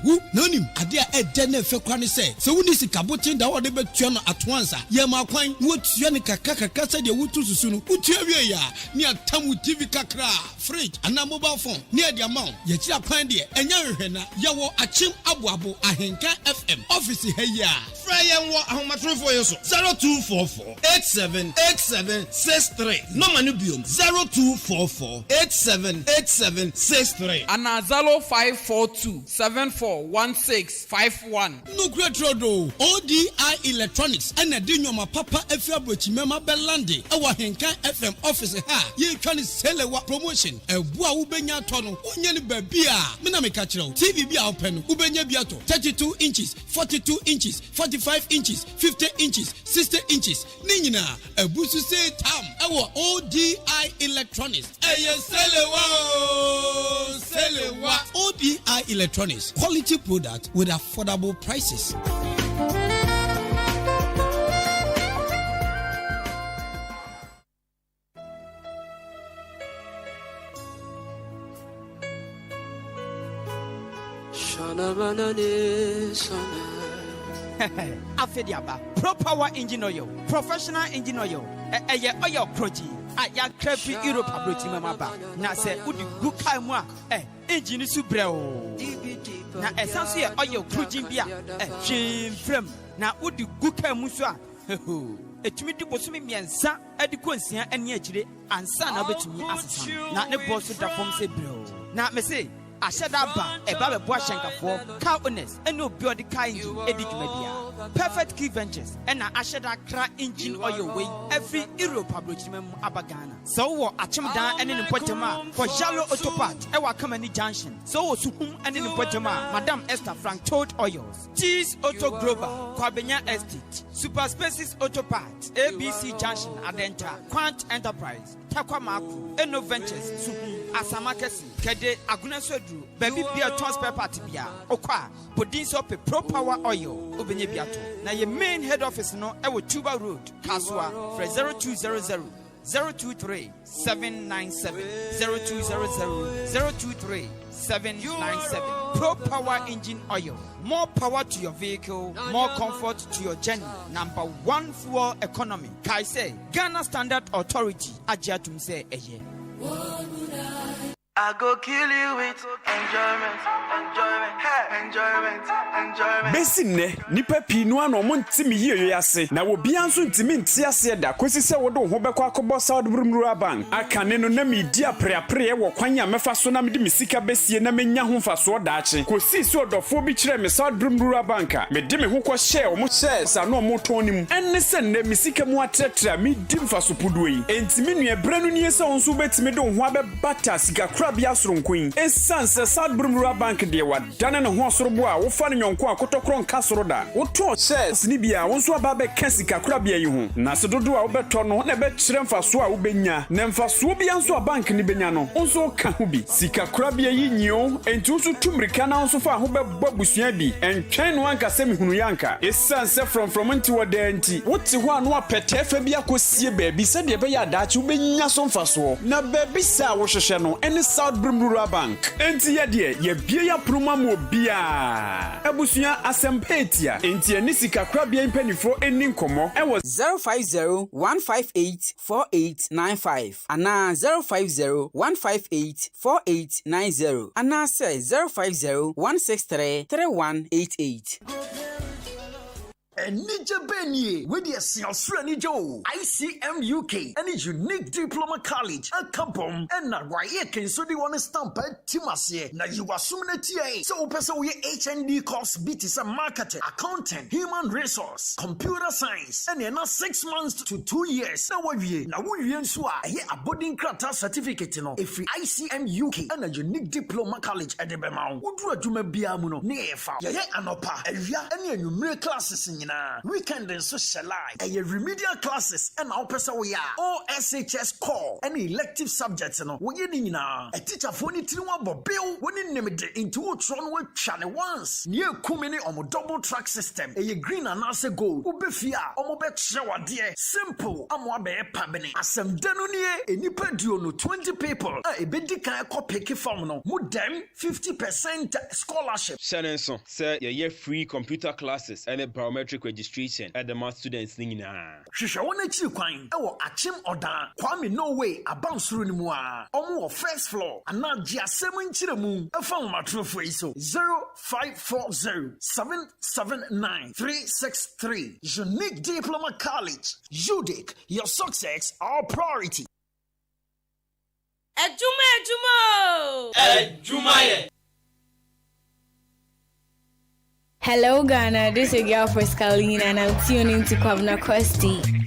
hu nonim ade a ede na fe kwa ne se so wuni sikabotin da wo de betua no atwansa ye ma kwan wo tua ne kaka se de wutu susu no utua wie ya ni atamu TV kakra fridge ana mobile phone ni e de amount ye kira kwan de enya hwehwe na ye wo achim abuabo ahenka FM office he ya frey en wo ahomatrofo yeso 0244878763 no manu biom 0244878763 Anazalo 542741651 no great road ODI Electronics and a dinyoma papa efiabochi mema belande e wa henka FM office ha ye twane selewa promotion e bua wo benya to no onye ne ba bia me na me ka kire TV bia wo pe no wo benya bia to 32 inches 42 inches 45 inches 50 inches 60 inches ni nyina ebusu say tam e wo ODI Electronics e ye selewa ODI Electronics quality product with affordable prices. Afediaba, Pro Power Engine Oil, Professional Engine Oil, oil proji. Aya krepi Europe abrochi mama na se udi gukai mu a engine su breo na esanso ye oil proji bia hwim frem na udi gukai mu so a etumi di bosumi miensa adi konsia ane akire ansa na betumi asesa na ne boss da fom se breo na me se ashada ba eba be bo ahyenkafo car owners ene obi odi car engine edi dwumadia Perfect Key Ventures and ashada kra engine oil way every Europe abrochimem abagana so wo achimdan ene npotema for Jalo Auto Part e wa Kamani Junction so wo suhum ene npotema Madam Esther Frank Toad Oils Cheese Auto Global Kwabenya Estate Super Spaces Auto Part ABC Junction Adenta Quant Enterprise Takwa Maku Eno Ventures suhum Asamakesi Kede Agunasodru baby bia transfer party bia okwa bodin so pe Pro Power Oil obenye biato na ye main head office no e wo Tuba Road Kaswa for 0200 023 797 0200 023 797 Pro Power Engine Oil. More power to your vehicle, more comfort to your journey. Number 1 fuel economy. Kai say Ghana Standard Authority ajatum say eye. I go kill you with enjoyment. Besine nipa pinu ano mo ntimi yeye ase na wo bia nso ntimi nti ase da kwesi se wo do ho bekọ akọbọ South Brumrua Bank akane no na medi apreapre wo kwanya mefa so na medi misika besie na menya ho faso daache kosi so odofo bi kire me South Brumrua Bank a medi me ho kọ share o mo shares ano mo tonim enne se ne misika mu atretra medi mfaso puduyi entimi nua branu nie se onso betimi do ho abebata sika bia soronkoin esanse South Brumrua Bank de wa dane ne ho asorobo a wo fa ne nyonko akotokro nka soro da wo to shares ni bia wo nso aba be kasika kura bia yi ho na se dodo a wo beto no na be kire mfaso a wo benya ne mfaso bia nso a bank ni benya no nso ka ho bi sika kura bia yi nyio enti nso tumrika na nso fa ho be babusua bi entwen no anka se mihunu yanka esanse from nti wo da nti wo ti ho anu apete fa bia kosie ba bi se de be ya daachi wo benya so mfaso na ba bi sa wo hwehwe no ene South Brumrua Bank enti ye de ye bia ya proma mo bia abusua asempetia enti eni sika kra bia impanifo eni nkomo e was 050-158-4895 ana 050-158-4890 ana say 050-163-3188 Enija Benye, with the Siasra Nijo, ICM UK, and a unique diploma college, a kabom, and a Raya can so they want to stamp at Timasi. Now you assume that TA, so person we HND course BTS marketing, accounting, human resource, computer science, and then 6 months to 2 years. Now we swa here a boarding crata certificate no if ICM UK and a unique diploma college at the Bemau. Would do a Juma Biamuno near fa. Yaya Anopa, and any numeric classes in nyinaa weekend nso hyɛlai ɛyɛ remedial classes ɛna wopɛ sɛ woyɛ a OSHS core ɛne elective subjects no woyɛ ne nyinaa ɛtikyafoɔ ne tiri wabɔ bill wɔne nimde nti wotwerɛ no woatwa ne once ne ɛkumi ne ɔmo double track system ɛyɛ green anaasɛ gold wobɛfie a ɔmo bɛkyerɛ wadeɛ simple amo abɛyɛ pabene asɛmda no nie enipa duo no 20 people a ɛbɛdi kan ɛkɔ peke fam no mu dɛm 50% scholarship hyɛne nso sɛ yɛyɛ free computer classes and biometric registration at the math students nyinaa hwehwɛ wɔn akyi kwan ɛwɔ Achim Odan Kwame Norway abansoro ne mu a ɔmo wɔ first floor ana gye asɛm nkyerɛ mu ɛfa wɔn matrofo yi so 0540-779-363 Unique Diploma College UDIC, your success our priority. Ejumaye. Hello Ghana, this is your girl for Scalina and I'm tuning to Kwabna Kosti.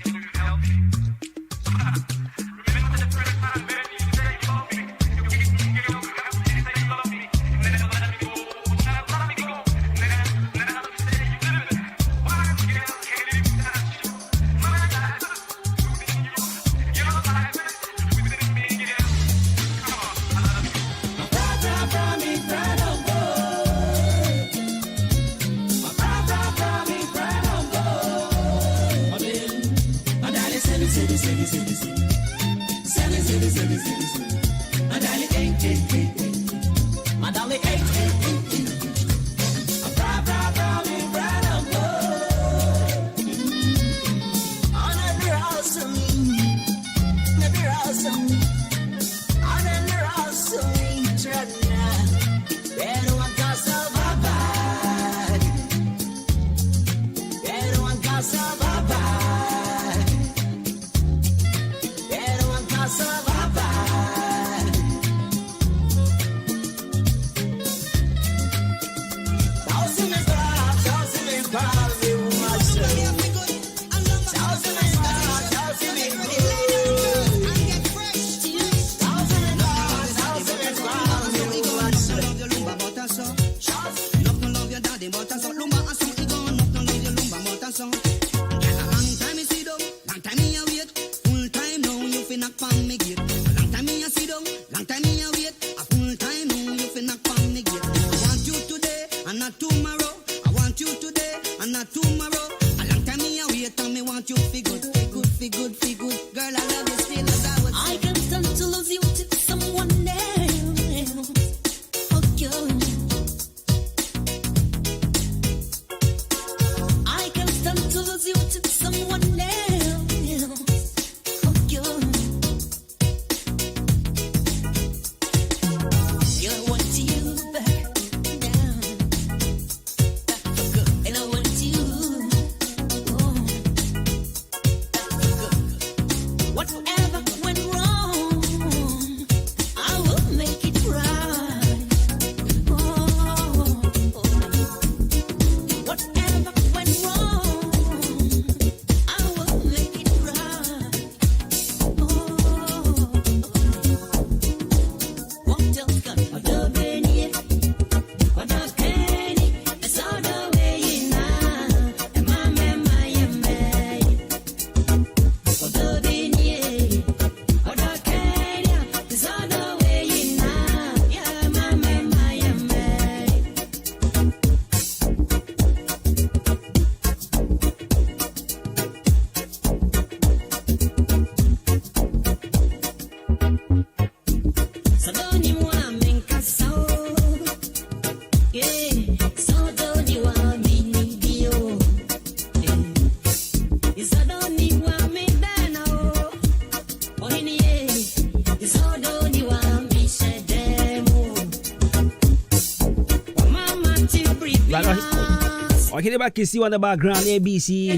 Okay, back you see on the background ABC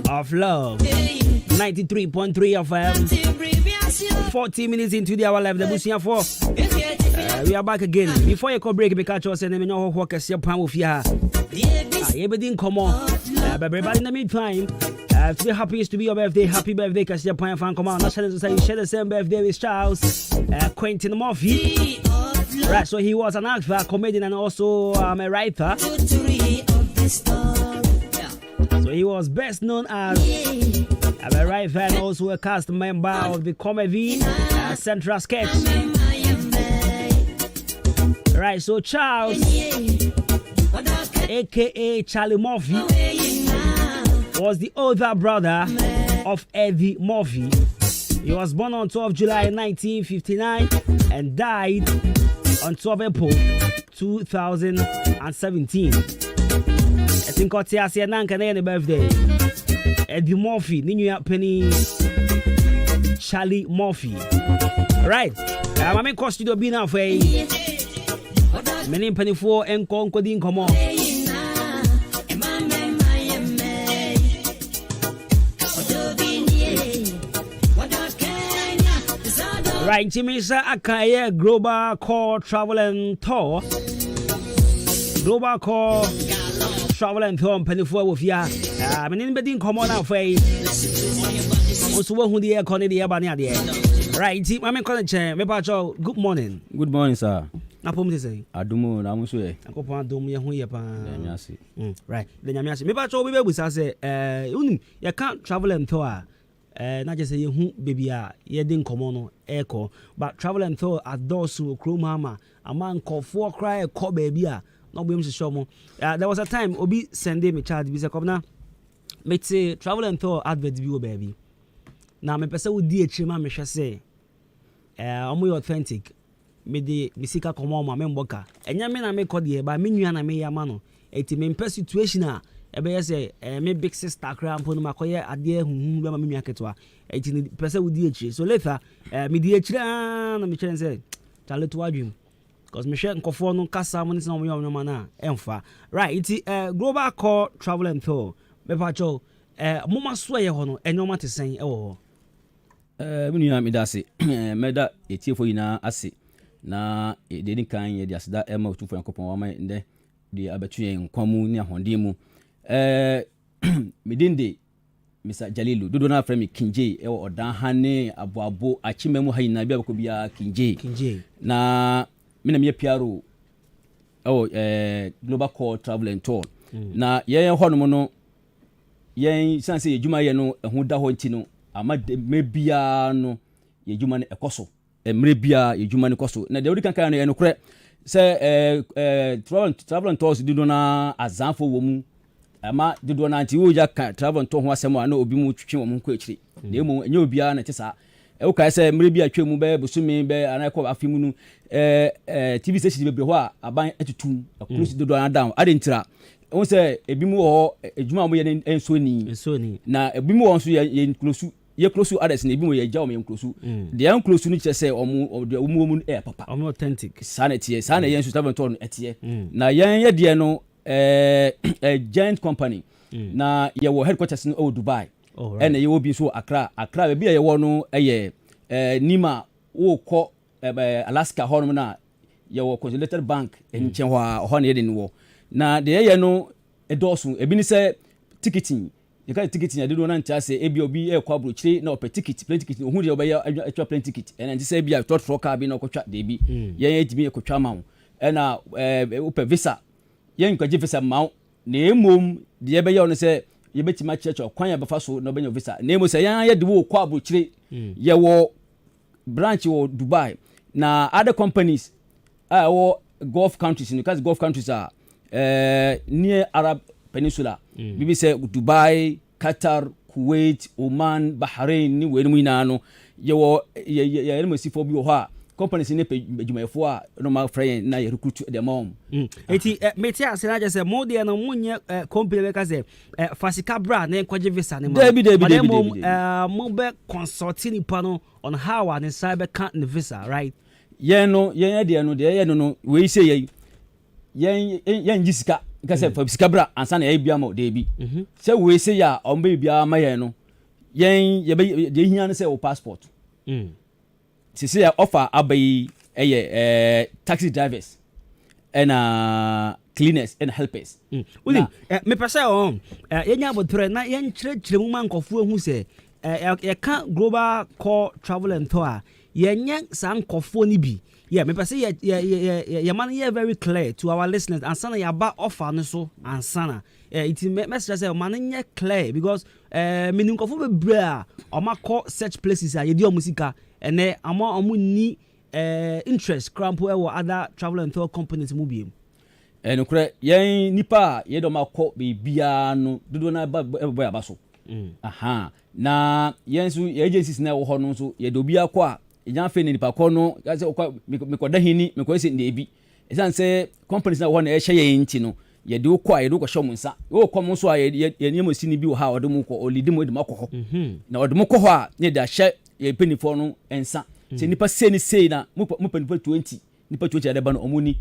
of Love 93.3 FM 40 minutes into the hour live the Busia 4 we are back again before you call break because you send me no work as your pan with ya everything come on but everybody in the meantime feel happy is to be your birthday happy birthday because your pan fan come on National Society share the same birthday with Charles Quentin Murphy. Right, so he was an actor, comedian, and also a writer. So he was best known as a writer and also a cast member of the comedy Central Sketch. Right, so Charles, aka Charlie Murphy, was the older brother of Eddie Murphy. He was born on 12 July 1959 and died on 12 April 2017. I think what's here say nanka na birthday. Eddie Murphy, New Penny Charlie Murphy. Right. I'm in studio be now for many penny for and concoding come on. Right, Chimisa Akaya Global Core Travel and Tour. Global Core Travel and Tour penny for with ya. I'm in bedding come on out for also who the air corner the abania there. Right, I'm in college. Good morning. Good morning, sir. Napom to say. Adumo Namusue. Akopa dum ye hu ye pa. Right. The nyamiase. Me pa cho we busa say unim you can't travel and tour. Not just say you hu baby ye din komo no eko but travel and tour adosu kromama a man call for cry call baby no be show mo. There was a time obi send me child be say come na me say travel and tour advert bi baby. Na me pese wo di echima me hwe say omo authentic me de misika komo ma me mboka enya me na me kode ba me nua na me yama no eti me mpa situation a ebe say me big sister kra mpo no makoye ade huhu be ma me nua ketwa eti ni pese wo di echi so later me di echi na me chere say tale to adwum because me hwe nkofo no kasa mo ni na mo yoma na emfa right eti Global Core Travel and Tour me pa cho mo maso ye ho no enyoma te sen e wo ho me nua me da se me da etiefo yina ase na de kan ye de asda ema otufo yankopon wa man nde de abatu yen kwamu ni ahonde mu medinde Mr. Jalilu dodo na frame Kinje e odan hane aboabo achimemu hayina bia bako bia Kinje na me na me piaro Global Core Travel and Tour na ye hono no ye sanse ejuma ye no ehu da ho nti no ama me bia no ye ejuma ne ekoso emre bia ejuma ne koso na de odi kan no ye no kre se travel and tours dido na azanfo wo mu ama dido na anti wo ja travel and tour ho asem a na obi mu twetwe wo mu ko akiri na emu enye obia na tesa e wo kai se emre bia twemu be busumi be ana ko afimu nu TV station bebre ho a aban etutum close dido na down adentira won se ebi mu ho ejuma mo ye ensoni na ebi mu ho so ye close ye close others na ebi mo ye ja o me close de an close ni che se omu papa omu authentic sanity sana ye travel tour etie na ye de no a giant company na ye wo headquarters in Dubai and ye wo bi so Accra be ye wo no ye Nima wo ko Alaska ho no na ye wo Consolidated Bank enchen ho na ye de no na de ye no edosu ebi ni se ticketing you can ticket in do na ntia say ebi obi e kwa brochire na ope ticket plane ticket ohu de obe ya atwa plane ticket and ntia say ebi a third floor car bi na okotwa de bi ye ejimi ekotwa ma wo na ope visa ye nkwaje visa ma na emom de ye be ya no say ye betima church okwan ya befa so na obenyo visa na emo say ya de wo kwa brochire ye wo branch wo Dubai na other companies wo Gulf countries because Gulf countries are near Arab Peninsula bibi say Dubai, Qatar, Kuwait, Oman, Bahrain ni we mu ina no ye wo ye masifo bi wo ha companies ni pe djumafo a no ma friend na ye recruit the mom eti meti asena je say mo de no munye company be ka say fasika bra na enkoje visa ne mo be consulting pano on how an cyber can't visa right ye no de no we say ye njisika because for biskabra ansa na bia ma de bi say we say ya ombe bia ma ye no yen ye de hia no say o passport say ya offer abai taxi drivers and cleaners and helpers uli me pesa on yenya abotre na yen kire mu man kofu ehu say ye ka Global Core Travel and Tour yenya san kofu ni bi Yeah, me say yeah man here very clear to our listeners. Ansana ya ba offer no so ansana. It message say man here clear because meaning ko be bra o ma call search places a ye di omusika ene ama omu ni interest crampo e other travel and tour companies mu biem. No kure yen nipa ye do ma ko be bia no dodo na ba ba so. Aha. Na yen so agencies na wo ho no so ye do bia ko a yan fe nipa ko no ya se me ko da hini me ko se na ebi esan se companies na wo na e hye ye nti no ye de ko a ye do ko hye mo nsa wo ko mo so a ye niam si ni bi wo ha wo de mo ko olidi mo de makọ ho na wo de mo ko ho a ne da hye ye penifo no ensa se nipa se ni sei na mo penifo 20 nipa 20 ya de ba no omuni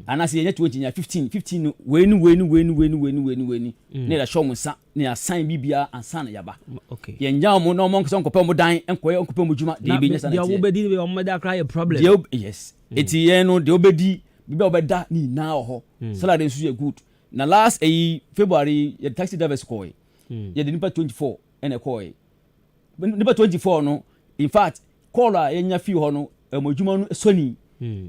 anase ye 20 nya 15 weni ne da hye mo nsa ne asan bibia ansa na yaba okay ye nya mo no mo nko nkope mo dan enkoye nkope mo djuma de bi nya sana dia obedi be o mo da cry a problem yes eti ye no de obedi bibia obeda ni na ho salary nsu ye good na last February ye taxi drivers call ye de nipa 24 ene call nipa 24 no in fact call a ye nya fi ho no mo djuma no soni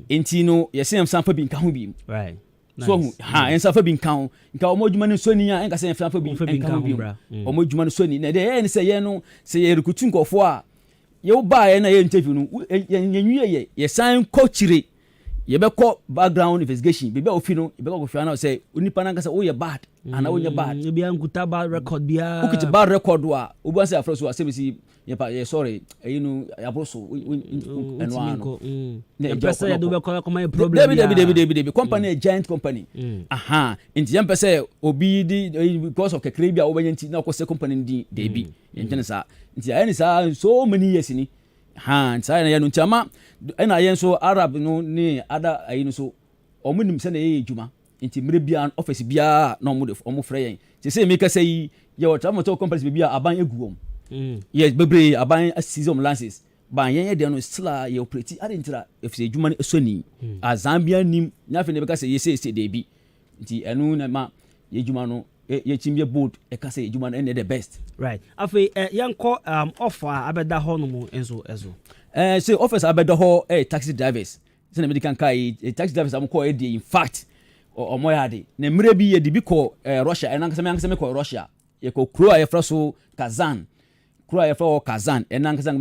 enti no ye sem san fa bi nka ho bi right so ensa fa bi nka omo djuma no soni a enka se ensa fa bi nka ho bi omo djuma no soni na de ye se ye no se ye rekutu nkofo a ye ba ye na ye interview no ye ye san coachire ye be ko background investigation be ofi no be ko fi na say onipa na nkasa wo ye bad ana wo ye bad ye bia nkuta bad record bia ukiti bad record wa obu say afro so asebisi ye sorry you know abroso enwa ne pesa ya do be ko my problem David company a giant company aha inti yam pesa obi di because of kekre bia wo benyanti na ko se company di David yentene sa inti ayeni sa so many years ni nsa na yanu chama ena yen so Arab no ni ada ayi no so omunim se na ye ejuma nti mire bia office bia na omu frɛ yen se me ka sei ye water motor companies bia aban eguom yes bebre aban season lances ban yen de no sla ye operate ade ntira efise ejuma no soni a Zambia nim nya fe ne be ka sei ye sei de bi nti enu na ma ye ejuma no ye chimbie board e ka sei ejuma no the best right afi yanko offer abeda ho no mu enzo say office abeda ho taxi drivers say na medical kai taxi drivers am call in fact o mo yade na mire bi ye di bi ko Russia enankasa me ko Russia ye ko kro a ye fra so Kazan kro a ye fra Kazan enankasa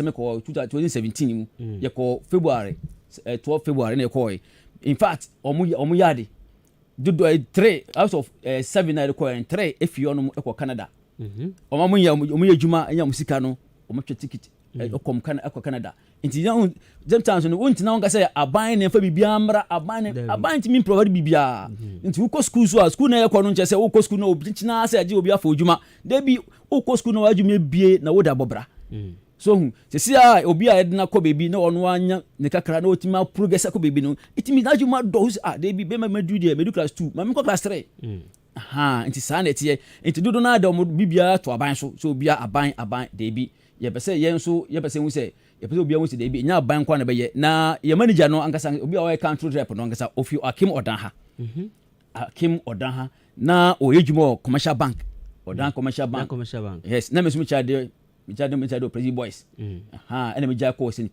me ko 2017 mu ye ko February 12 February na ko in fact o mo yade do 3 out of 7 na ko 3 if you no ko Canada o ma mo ye juma anya musika no o mo twa ticket okom Canada nti sometimes no wonti na won ka say aban na fa bibia mra aban ti min provide bibia nti wo ko school na ye ko no nche say wo ko school na obi china say agi obi afọ ojuma de bi wo ko school na wajuma bie na wo da bobra so se sia obi a edna ko bebi na ono anya ne kakra na otima progress ko bebi no itimi na juma do de bi be ma do de class 2 ma ko class 3 nti sa na tie nti dodo na da mo bibia to aban so bia aban de bi ye pese yen so ye pese hu se ye pese obi a hu se de bi nya ban kwa na be ye na ye manager no ankasa obi a wa country rep no ankasa ofi Akim Odanha na o yejumo commercial bank Odan commercial bank yes na mesum cha de Prezi Boys ene me ja ko St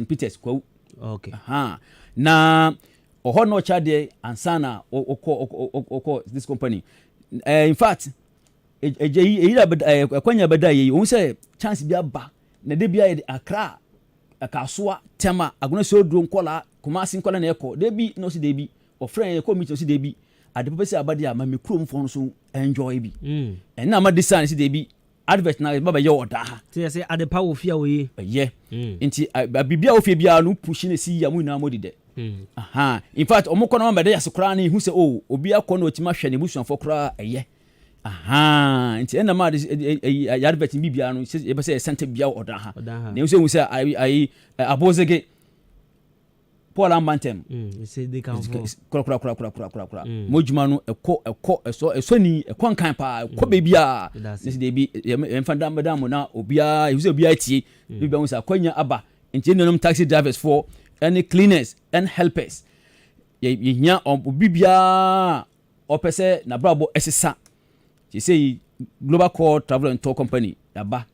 Peters ko okay na oho no cha de ansana oko this company in fact kwanya beda yi o say chance bia ba na de bia Accra akasoa tema agona so duro nkola Kumasi nkola na eko de bi no si de bi o friend ko meet no si de bi ade pese abade ama me krom fo no so enjoy bi en na ma design si de bi advert na baba ye oda ha say say ade pa wo fia wo yi ye nti bibia wo fia bia no push na si ya mu na mo de in fact omukọ na ma de yasekora na hu se obi akọ na otima hwe ne busuanfo kora eye nti ena ma advert bibia no ye be say center bia oda ha na hu se ai abozege Paul Ambantem say they can kura mojuma no eso ni ekon kan pa ko bebia nsi de bi emfanda madam na obia hu se obia tie bibia hu se akwanya aba nti enum taxi drivers for any cleaners and helpers ye nya bibia opese na brabo esesa she say Global Core Travel and Tour Company yaba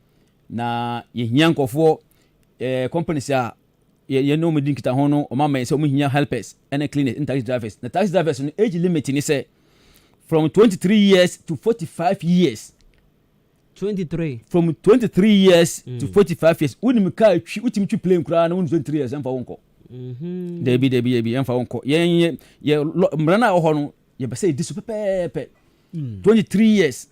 na ye nya nkofo companies a ye no medin kita ho no o ma men say o hia helpers and cleaners and taxi drivers. The taxi drivers no age limit ni say from 23 years to 45 years. 23 from 23 years to 45 years. Unim ka twi utimi twi plane kura na 23 years emfa wonko. Debi emfa wonko. Ye mrana ho no ye be say disu pepepe. 23 years.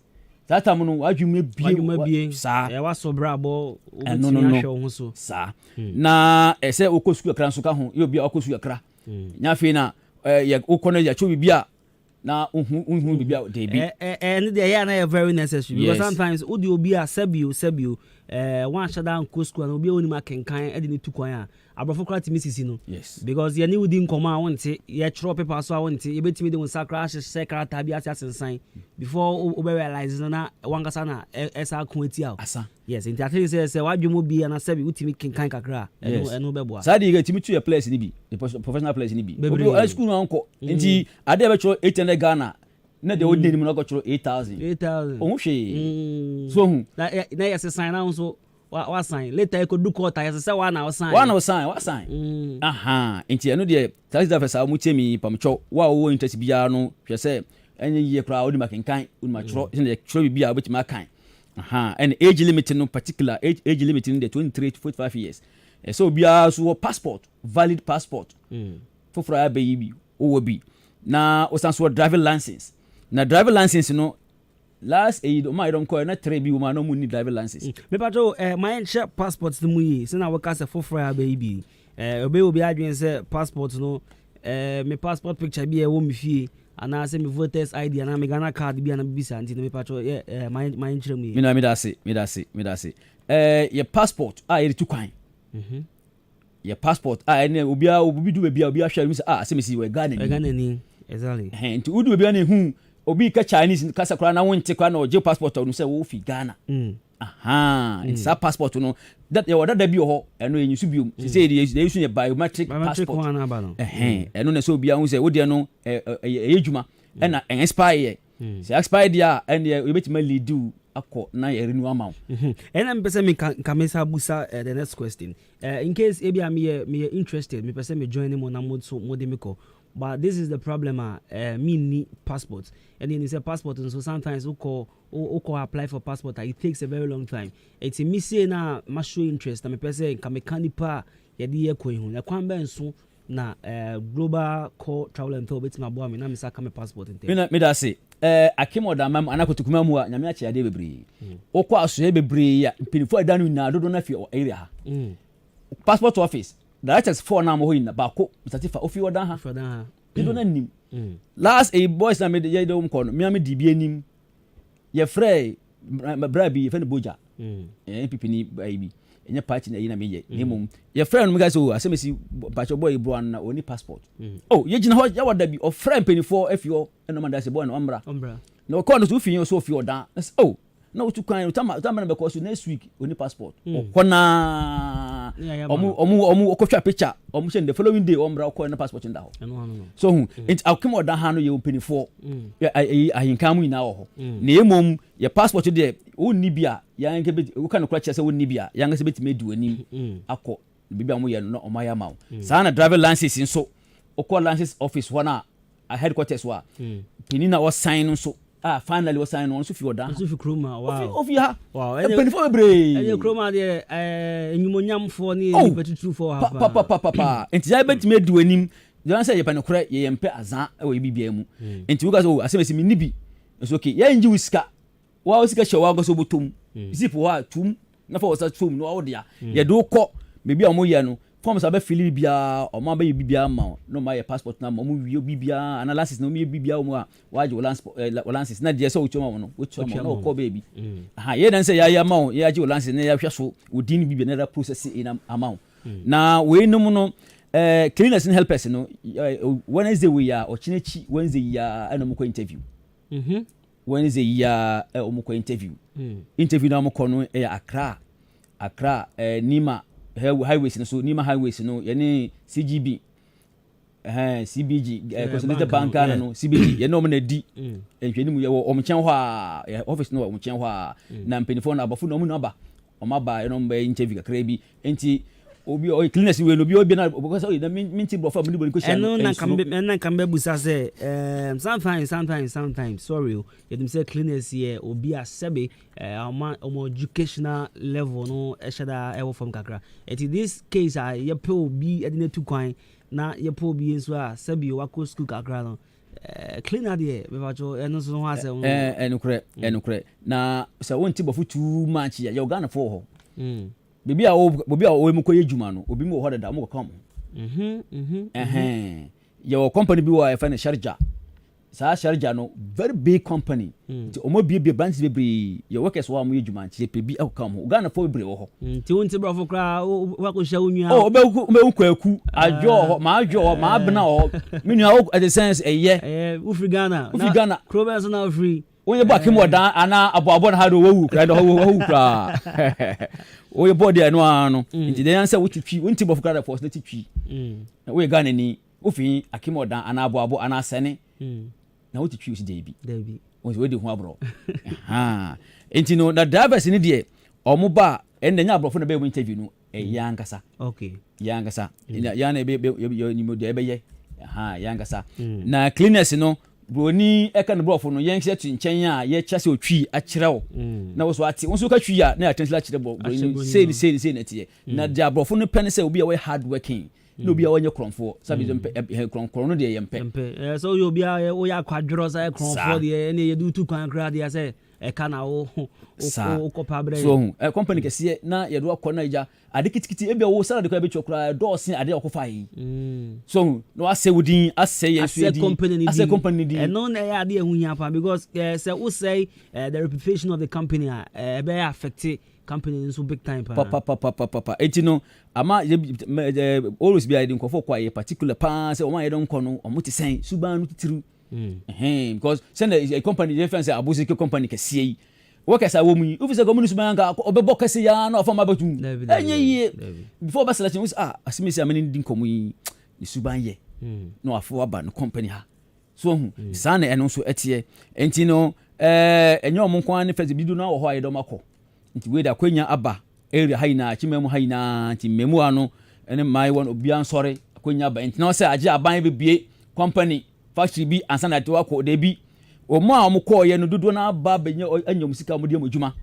That time no adwuma bie sa e wa so brabo obetimi ahwe ho so sa na e say okosu akra nso ka ho ye obi okosu akra nya fe na ye okono ya cho bibia na unhu bibia debi and they are very necessary because sometimes odi obi a sebio one shada nko school na obi oni makenkan e de ni tukwan a abrofo kra timisisi no because ye ni wudi nkoma wonte ye chro paper so wonte ye betimi de sakra hye karata bi asensan before obe realize na wangasa na esa ko eti a yes in that say wadwemo bi na sebi utimi kenkan kakra eno beboa sadi ge timi to your place ni bi the professional place ni bi obi school no anko nti ade be chro 800 Ghana na de odeni mu na go chro 8000 ohun hwe so hu na yes sign na so wa sign later e ko do quarter yes say one na sign aha nti eno de taxi driver sa mu chemi pamcho wa wo interest bia no hwe say enye ye kra odi makenkan odi ma chro ne chro bia obeti makan aha and age limit no particular age limit in the 23 to 45 years so bia so passport valid passport for ya baby o bi na o san so driving license na driving license no last aid o ma don call na 3 bi o ma no mu ni driving license me pato my share passport mu yi se na we ka se for ya baby obi adwen se passport no me passport picture bi e wo me fie ana se me voters ID ana me Ghana card bi ana bibisa nti me pato my nchire mu yi me da se your passport ye tu kwan your passport ene obi du bia obi ahwe mi se se me si we Ghana ni exactly nti udu bia na hu obi ka Chinese kasa kra na wonte kwa na oje passport no se wo fi Ghana aha it's a passport no that you that be ho eno enyu su biom say they use your biometric passport eno na so bia hu say wo de no ejuma na expire say expire dia and you bet me lead do akọ na ye renew amount and I'm person me kamesa busa the next question in case ebi am me interested me person me join mo na mo so mo de me ko. But this is the problem. Me need passport, and then it's a passport, and so sometimes we call apply for passport. It takes a very long time. It's a missing na show interest. I'm a person can mechanipa yadi ekoi hu. Na kwamba nso na global call travel and tour beti maboa me na misa kame passport nte. Me da say akimo da mam anakotukuma mu a nyame ache ade bebre. Okọ aso bebre ya mpinifo adanu na dodo na fi area ha. Passport office directors 4 na mo ho ina ba ko mstatifa ofi odan ha do na nim last a boys na me ye do mko no me am di bi anim ye frey brabi ye fe no boja npp ni bi enye party na yi na me ye nemum ye frey no me guys o asemesi pacho boy bro na oni passport ye gina ho ya wada bi o frey penifo afio eno man da se boy no ombra na o ko no so fi so fi odan na utu kan utama na because next week oni passport okona omu okotwa picture omu say the following day ombra okona passport nda ho so hu it akemo da ha no ye openifo ahinka mu ina ho na emom ye passport de onni bia ya nke be uka no kra say onni bia ya nga se betime du anim akọ bibia mu ye no omaya mawo sa na driver license nso okọ license office wana a headquarters wa pinina was sign nso finally was sign on so fi odan so fi kroma of ya wow penifo bebre kroma de enyumonyamfo ni petutrufo ha pa enti betime du anim don say ye panokora ye yempe azan e we bibia mu enti wuka so asemesi mi nibi so okay ye nji wiska wa wiska shewa go so botom zip wa tum na fa wasa tum no awdia ye do ko bibia mo ye no form sa be fili bibia o ma be bibia ma no ma ye passport na mo wi bibia analysis no mi bibia o mo waje license na de so uchoma no no ko baby ye dan say ya ma ye aje license na ya hwe so odin bibia na process in amount na we no no cleaners and helpers no Wednesday we are ochinechi Wednesday ya eno mo ko interview Wednesday ya o mo ko interview na mo ko no Accra Nima highways no so Nima highways no yani CGB CBG Consolidated Bank no CBG ye no mo na di enhwani mu ye o mchen ho a office no o mchen ho a na mpenifo na abafo no mu no ba o ma ba no mba interview kakra bi enti obi o cleaners we no bi obi na because na minti bro fa mo ko sha no na kambe busa say sometimes sorry you dem say cleaners here obi asebe omo educational level no eshada ewo from kakra it in this case ye pe obi edine tu kwan na ye pe obi nso a sebi wako school kakra no cleaner there be bacho eno so ho ase enukre na se wonti bofu too much ya Uganda for ho bibia o mu koye juma no obi mu ho da mu ko kam your company bi wa fa na Sharjah sa Sharjah no very big company ti o mo bie branch be your workers wa mu juma ti pe bi akam ho Uganda for be ho ti wonti brofo kra wa ko sha onua me kwaku ajo ho ma abna ho menu ho at the sense ufri Ghana Krobes na free onye ba kim odan ana abo na hado wawu kra do wawu kra oye body anu anu nti den answer wotitwi wonti bofu kra force na titwi na we Ghana ni ofi akim odan ana abo ana sene na wotitwi usi debi we dey hu abro nti no na drivers ni de omo ba enda nya abrofo na be interview no yankasa okay yankasa ya na be ni mo de ebe yankasa na cleaners no broni eka no brofo no yenhye tu nchen a ye kyase otwi akyerew na wo so ate wo so ka twi a na atensila kyere broni say na tie na dia brofo no pen say obi a we hard working no obi a wonye kronfo sabi kron no de yempe so yo obi a wo ya kwadworo say kronfo de na ye du tu kwan kra de say eka na wo ko pabre so company kese na ye do akọ na ija adekitikiti ebi wo sala de ko be chokra do sin ade akọfa yi so no ase wudin ase yensuedi ase company di no na ya ade ehu hia pa because say we say the reputation of the company be affect company so big time pa etino ama always be ide nkofo kwa ye particular pa say o ma ye don kono o muti sen suban no titiru because send a company defense abusike company kese workers are woman if say community man ga obebo kese ya na ofama batu enye before ba selection asimi say amani din komu yi ni suban ye no afo aba no company ha so sana eno so etie enti no enye omon kwan ne fezi bidu na wo ho ayedo makọ nti we da kwanya aba area haina chimemu haina nti memu ano ene mai won obi ansore kwanya aba nti na say age aban bebie company factory bi ansa na tewa ko de bi o mo a mo ko ye no dodo na aba benye anya musika mo de amodwuma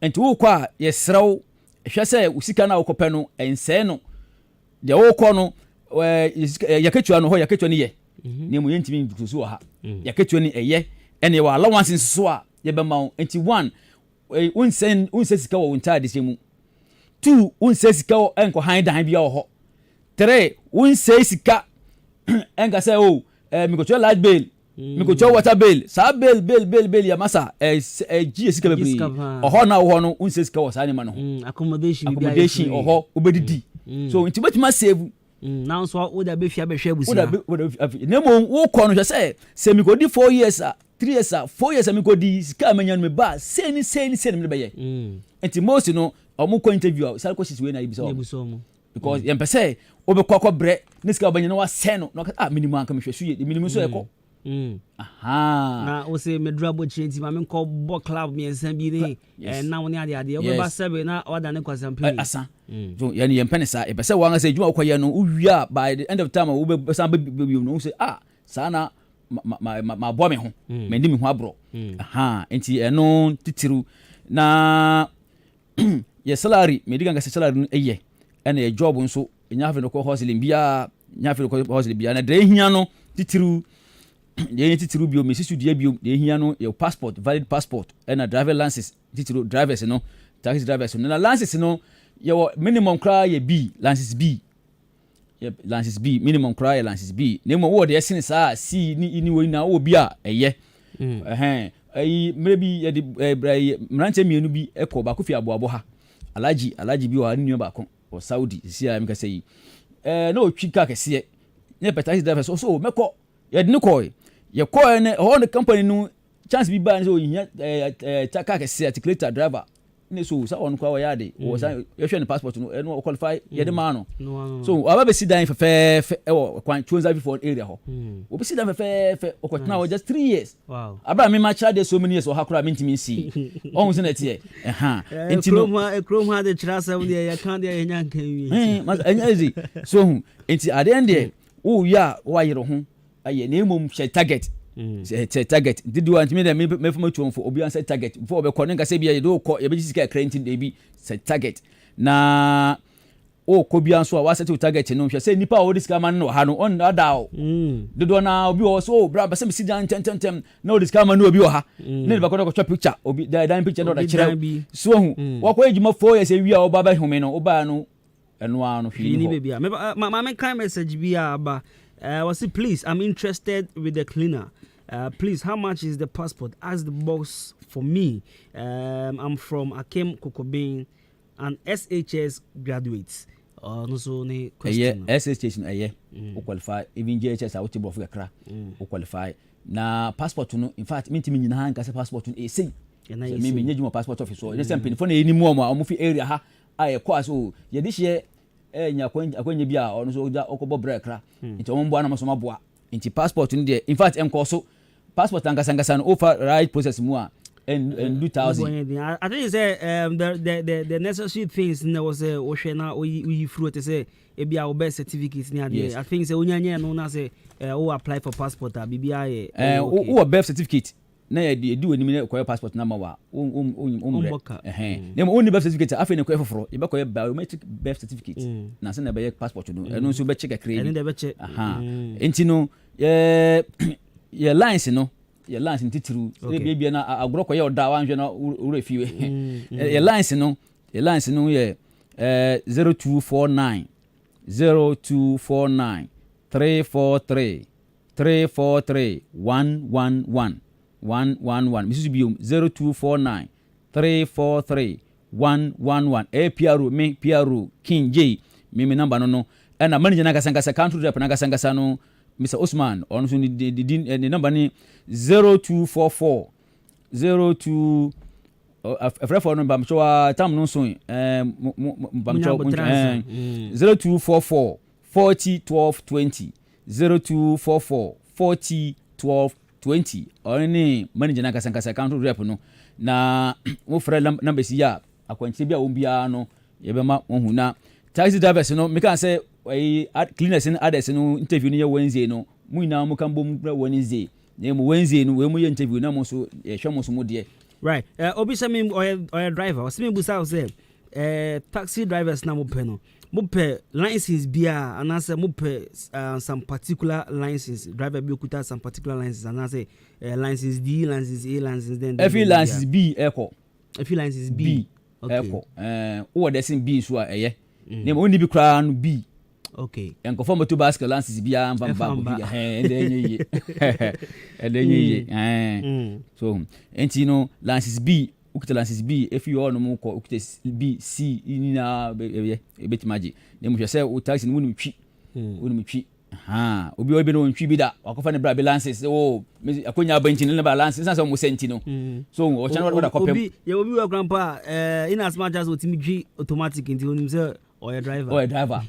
enti wo kwa ye srew hwe se usika na wo ko pe no ense no de wo ko no yaketwa no ho yaketwa ni ye ne mo yentimi nduso ha yaketwa ni eye ene wa allowance nso a ye be ma enti 1 unse sika wo ntade semu 2 unse sika wo enko han dan bia wo ho 3 unse sika enga say o mikocho large bail mikocho water bail sa bail ya masa GS sika bebre oho na wo no unse sika wo sa ni ma no accommodation oho obedidi so nti betima save now so wo da be fia be hwe abusia nemo wo ko no hwe se mikodi 4 years 3 years 4 years mikodi sika amanya no me ba seni me be ye nti most no omo ko interview sal questions we na ibisa because yem pese obekọ bre nisika obanya no wa seno no minimum anka me hwesu ye minimum so eko na o se medra bo chenti ma me ko bo club me ensan bi ni na woni ade obeba sebe na oda ne kwasampi asa so yani yem penesa e pese wa nga se djuma okoye no uwia by the end of time we be san be no say sana ma bo me ho me ndi me ho abro enti eno titiru na ye salary me diga nga se salary no eye ena ye job nso nya afi no ko hustle bia nya afi no ko hustle bia na de hia no titiru ye titiru bio me sisu dia bio de hia no your passport valid passport ena driver license titiru drivers no taxi drivers no na license no your minimum cry ye B license B license B minimum cry license B nemo wo de yesene sa C ni wo na wo bia eye maybe ye de mrante mienu bi ekọ ba kofi aboabo ha alaji bi wa nnu ba ko o Saudi si am ka sei na o twika kese ne taxi driver so meko ye de ne ko ye ko ne ho ne company no chance bi ba ne so yin taka kese articulator driver ne so sa on kwa yade wo sa ye hwe ne passport no e no qualify ye de ma no so aba be sidan fe e wo kwan choose before area ho wo be sidan fe okotna wo just 3 years wow aba me ma chade so many years o hakura me ntimi si on so na tie enti no chrome ha de trasa we ya kan de ya nyanka wi mas easy so enti at the end there o ya wa yero ho aye na emom hwe target say target did you want me that me for me for obi answer target before be kono nka say bia ye do ko ye be sika credit dey bi say target na o ko bia so a wa set target no hwe say nipa o disika man no ha no on da o do na obi o so bra ba say me sidan tem na o disika man no obi o ha ne ba ko ko picture obi dan picture no da kire so hu wa ko ejuma 4 years e wi a o ba home no o ba no eno a no hwi ni be bia me kind message bia ba was it please I'm interested with the cleaner. Please, how much is the passport? Ask the boss for me. I'm from Akem Kokobin, an SHS graduate. No so any question. SHS no qualify. Even JHS I want to go for kra. Qualify. Na passport no in fact me ntimi nyina nka se passport no say. Me me nyejuma passport office so. You say mpin for na eni mu o fi area ha aye kwa so ye di hye nya akwanya bi a ono so okobo break kra. Nti o mbo na maso maboa. Nti passport no de in fact enko so passport angasa no over right process mu a and 2000 I think you say the necessary things there was a oshena we fruit say e bia o birth certificate ni ade I think say onyanya no na say o apply for passport a bibia ye o birth certificate na ye di woni ne koy passport number wa nem only birth certificate afi ne koy foforo ye be koy biometric birth certificate na say na be passport no eno so be check akre enti no ye lines no ye lines ntitiru se bia na agro koye oda wanhwe na ure fiwe ye lines no ye 0249 343 111 misusu biom 0249 343 111 PRO me PRO King J me number no na manager na kasangasa country rep na kasangasa no Mr. Osman on so the number ni 0244 02 afre for number so tam no so 0244 40 12 20 0244 40 12 20 oni manager na kasankasa country rep no na wo frɛ number si ya akwanche bia ombia no ye be ma ohun na taxi drivers no me kan say cleaners in others no interview no Wednesday no mu ina mu kan bom Wednesday na mu Wednesday no we mu interview na mo so ye hwe mo so mo de right obi say me or driver o say me busa say taxi drivers na mo pe no mo pe license bia and say mo pe some particular license driver bi okuta some particular license and say license D license A license then every license B echo every license B echo o de sin B so a eye na mo ni bi kra no B okay en ko form to basket license bia mba bi endenye so enti no license B ukita license B if you all no mo ko ukita B C ni na ebetimaji na mo hwe say o taxi no wonu twi obi no ntwi bi da akofa ne bra be license akonya abanti ne ba license sansa mo senti no so o channel order kopem obi wa grandpa in as much as otimi dwi automatic nti onim say or driver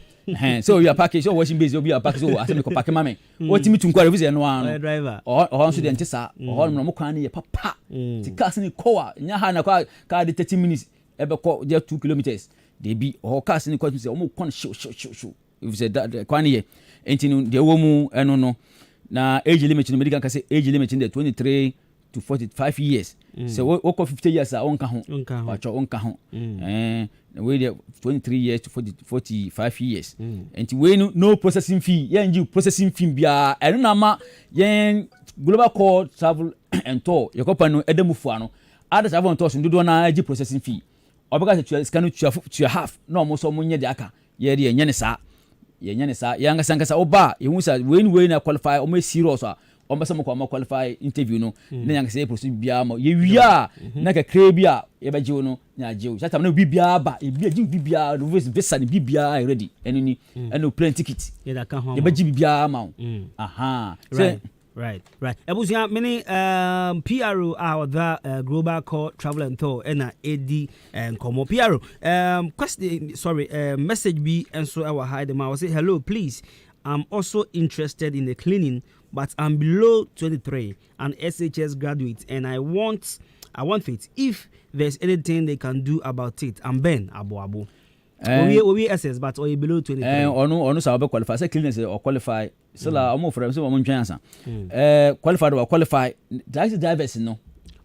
so you are package so washing base you are package so asem ko pack mame otimi tunkware vise no an driver o so de ntisa o no mo kwan ne ye papa ti cars ni kowa nya ha na ka 30 minutes ebe ko je 2 kilometers de bi o cars ni ko say o mo kon show if say that kwan ye enti no de wo mu eno no na age limit no medical ka say age limit de 23 to 45 years so we ko 50 years a onka ho onka ho we dey 23 years to 45 years and we no processing fee yen processing fee bia eno na ma yen global call travel and tour your company no edemufu ano other travel and tours ndo na agi processing fee obeka se scan to half no mo so mo nye de aka ye de yen ne sa yanga sankasa oba yehusa we na qualify o me serious a o be some ko qualify interview no na yanga say process bia ma ye wia na ka kre bia ye be jiwo no nya jiwo chata na bibia ba e bia jiwo bibia no visa ni bibia ready enini eno plane ticket ye da ka ho ye be ji bibia ma aha Right. Ebusia many PRO are the Global Core Travel and Tour and AD and Como PRO. Question, message B and so I will hide them. I will say hello, please. I'm also interested in the cleaning, but I'm below 23, an SHS graduate, and I want it. If there's anything they can do about it, I'm Ben Abu. We SS, but or below 23. Ono sa be qualify. Say cleaners or qualify. So la omo for them so omo ntwan asa. Qualified or qualify. Drivers no.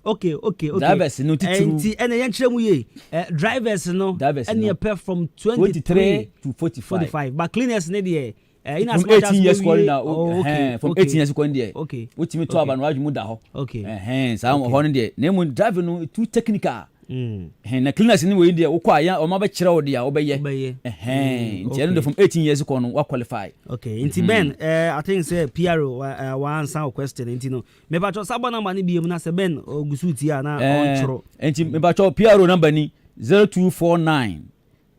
Okay. Drivers no titru. And yen kyerɛ mu ye. Drivers no. And you pay from 23 to 45. But cleaners ne dey. From 18 years calling now. From 18 years calling there. Okay. What me to aba no adwumu da ho. Okay. Sa ho no there. Na mu drive no too technical. Na cleaners ni we there wo kwa ya o ma be kyerɛ wo there wo be ye. Nti eno from 18 years call no wa qualify. Okay. Nti Ben, I think say PRO wa answer question nti no. Me ba cho sabo number ni bi mu na say Ben ogusu ti ya na on choro. Nti me ba cho PRO number ni 0249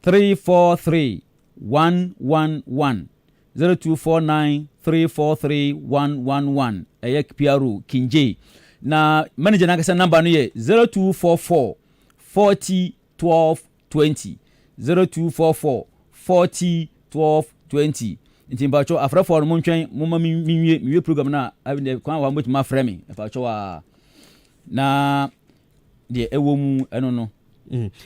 343 111 0249 343 111 eye PRO Kinje. Na manager na kasa number no ye 0244 40 12 20 0244 40 12 20. Nti mba cho afra for mo ntwen mo ma miwie program na abi kwa wa mo tuma frɛ me mba cho wa na de ewo mu eno no.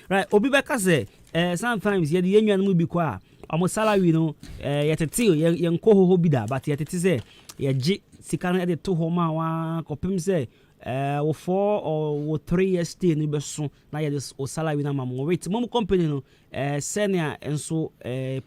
Right, obi beka say sometimes ye de yenwan mu bi kwa omo salary no yetete ye nkohoho bi da but yetete say ye gi sika no de to ho ma wa kopem say wo 4 or 3 years stay ni beso na ye o salary na mamo wait mom company no senior enso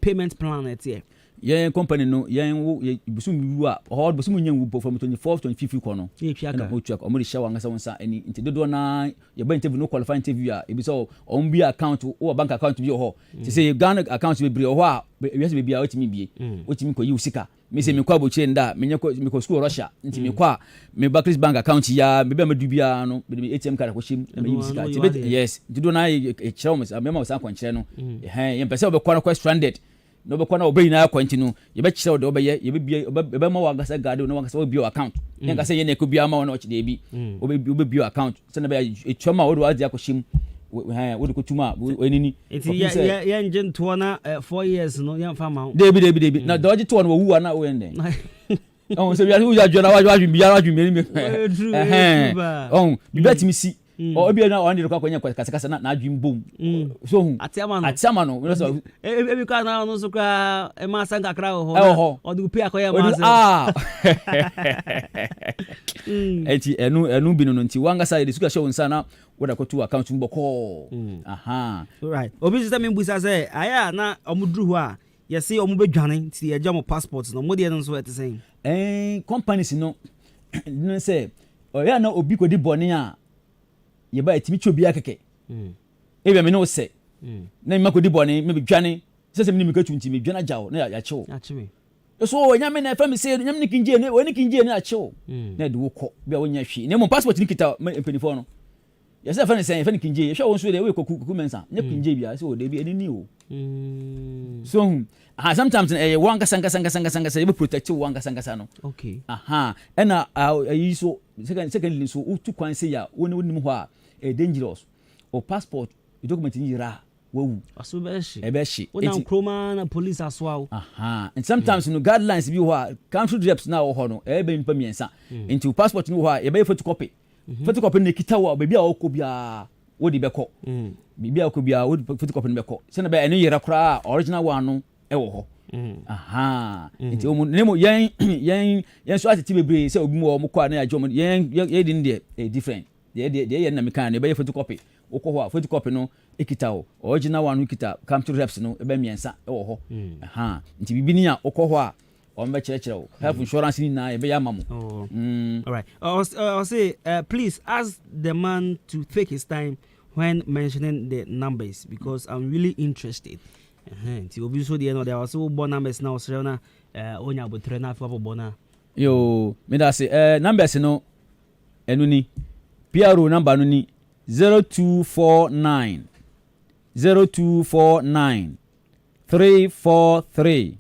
payment plan etie yen company no yen wo busum wu a ho busum nyen wu from 24 to 25 ko no na o check o mo shawa ngasa wonsa eni nti dodo na ye ba interview no qualify interview a e bi so o mbi account o bank account bi ho ti say Ghana account bi bre ho a wiase be bia o timi bie o timi ko yi usika me say me kwa bo chire nda me ko school Russia nti me kwa me Barclays bank account ya me be ma du bia no me ATM card ko shim me yi usika ti yes dodo na e kire mo me ma o san kon kire no ye pese o be kwa no stranded no be kwana obey na continue ye be kire de obeye ye be ma wagasa gade no wagasa obey account yen ka say ye na ko bia ma no chi de bi obey account se na be e choma wo do adi akoshim wo de ko tuma enini ye njen to na 4 years no yan fa ma debi na doji to no wu na wo ende on se bia wo ya jona wa bia me on bi betimi si o bia na on de ko akonya kasa na adwin bom so hu atiama no no so e ka na no so ka e ma san kakra ho o de pe akoya ma eti enu bi no nti wanga sai de suka show nsa na wo da ko tu account mboko right obi system mbusa say aya na omudru ho a ye say omubedwane ti ye jam passport no mo de no so etesen companies no no say o ya na obi ko di bone a ye ba etimi chobi akeke ebe me no se na me makodi bone me bedwane se me ni me ka tunti me dwana jawo na ya chewo so nya me na fa me se nya me kinje ne woni kinje ne a chewo na de wo kɔ bia wonya hwi ne mo passport ni kita empanifo no ye se fa ne sen fa ne kinje ye hwa won so de we koku mensa nya kinje bia se o de bi enini o so sometimes ye wanga sanga ye be protect wanga sanga no okay ena yi so secondly so utu kwan se ya woni nim ho a dangerous o passport document ni yira wawu aso be shi e be shi wona kroma na police aswa and sometimes no guidelines bi ho a country reps na wo ho no e be mpa miensa into passport ni ho a ye be photocopy ne kita wo be bia wo ko bia wo di be ko bibia ko bia wo photocopy ne be ko se na be eno yira kra original one no e wo ho nti o mu ne mo yen so atiti bebre se obi mo kwa na ya jo mo yen ye din de different de na meka na be photocopy wo ko ho photocopy no ekita o original one ekita country reps no e be miensa e wo ho nti bibi ni a wo ko ho a o mbe kire o health insurance ni na e be ya mamo all right I'll say please ask the man to take his time when mentioning the numbers because I'm really interested. Nti obi so de no there was born numbers now so na onya botre na fa bona yo me da say numbers no enu ni PRO number no ni 0249 343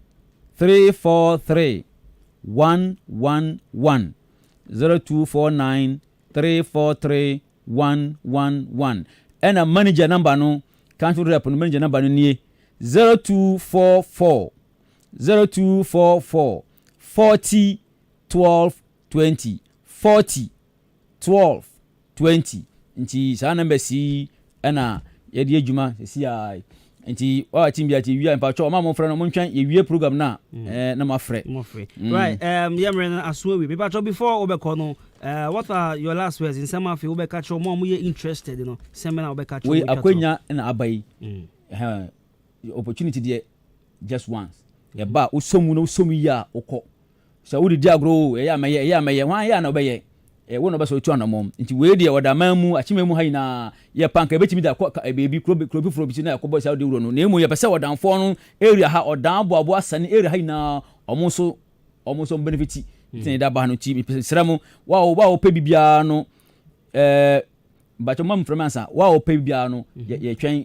111 0249 343 111 ɛna manager number no council rep no manager number no nie 0244 40 12 20 40 12 20 nti saa number si ɛna yɛde adwuma si ai nti wa team bi ati wia mpacho ma mo frɛ no mo ntwan ye program na na ma frɛ right yamre aso we mpacho before obekɔ no what are your last words in some of you obeka cho mo ye interested no seminar obeka cho we akwanya na abai opportunity there just once ye ba usomu no usomu ya okɔ so wo di agro ya meye wan ya na obeye wo no beso tu anamom nti we de oda mamu achimemu hayi na ye panka betimi da baby krobi fro bi na yakobo sa de wuro no na emu ye pese odanfo no area ha odan boabo asane area hayi na omonso benefit nti da ba no ti sremu wa pe bibia no bacho mam from answer wa pe bibia no ye twen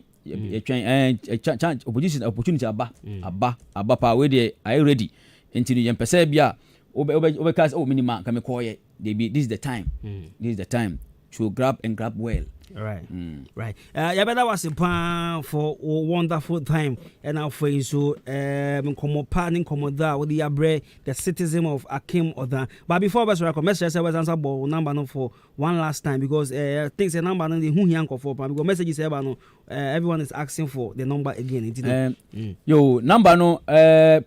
chance opportunity aba pa we de are ready nti ye pese bia obe cast minimum come call ye this is the time this is the time to grab well. Right. Right. That was a plan for a wonderful time. And now for you, so, with the Abre, the citizen of Akim Oda. But before I was message, I was answer number no for one last time because things a number no the who yanko for because messages everyone is asking for the number again. Yo number no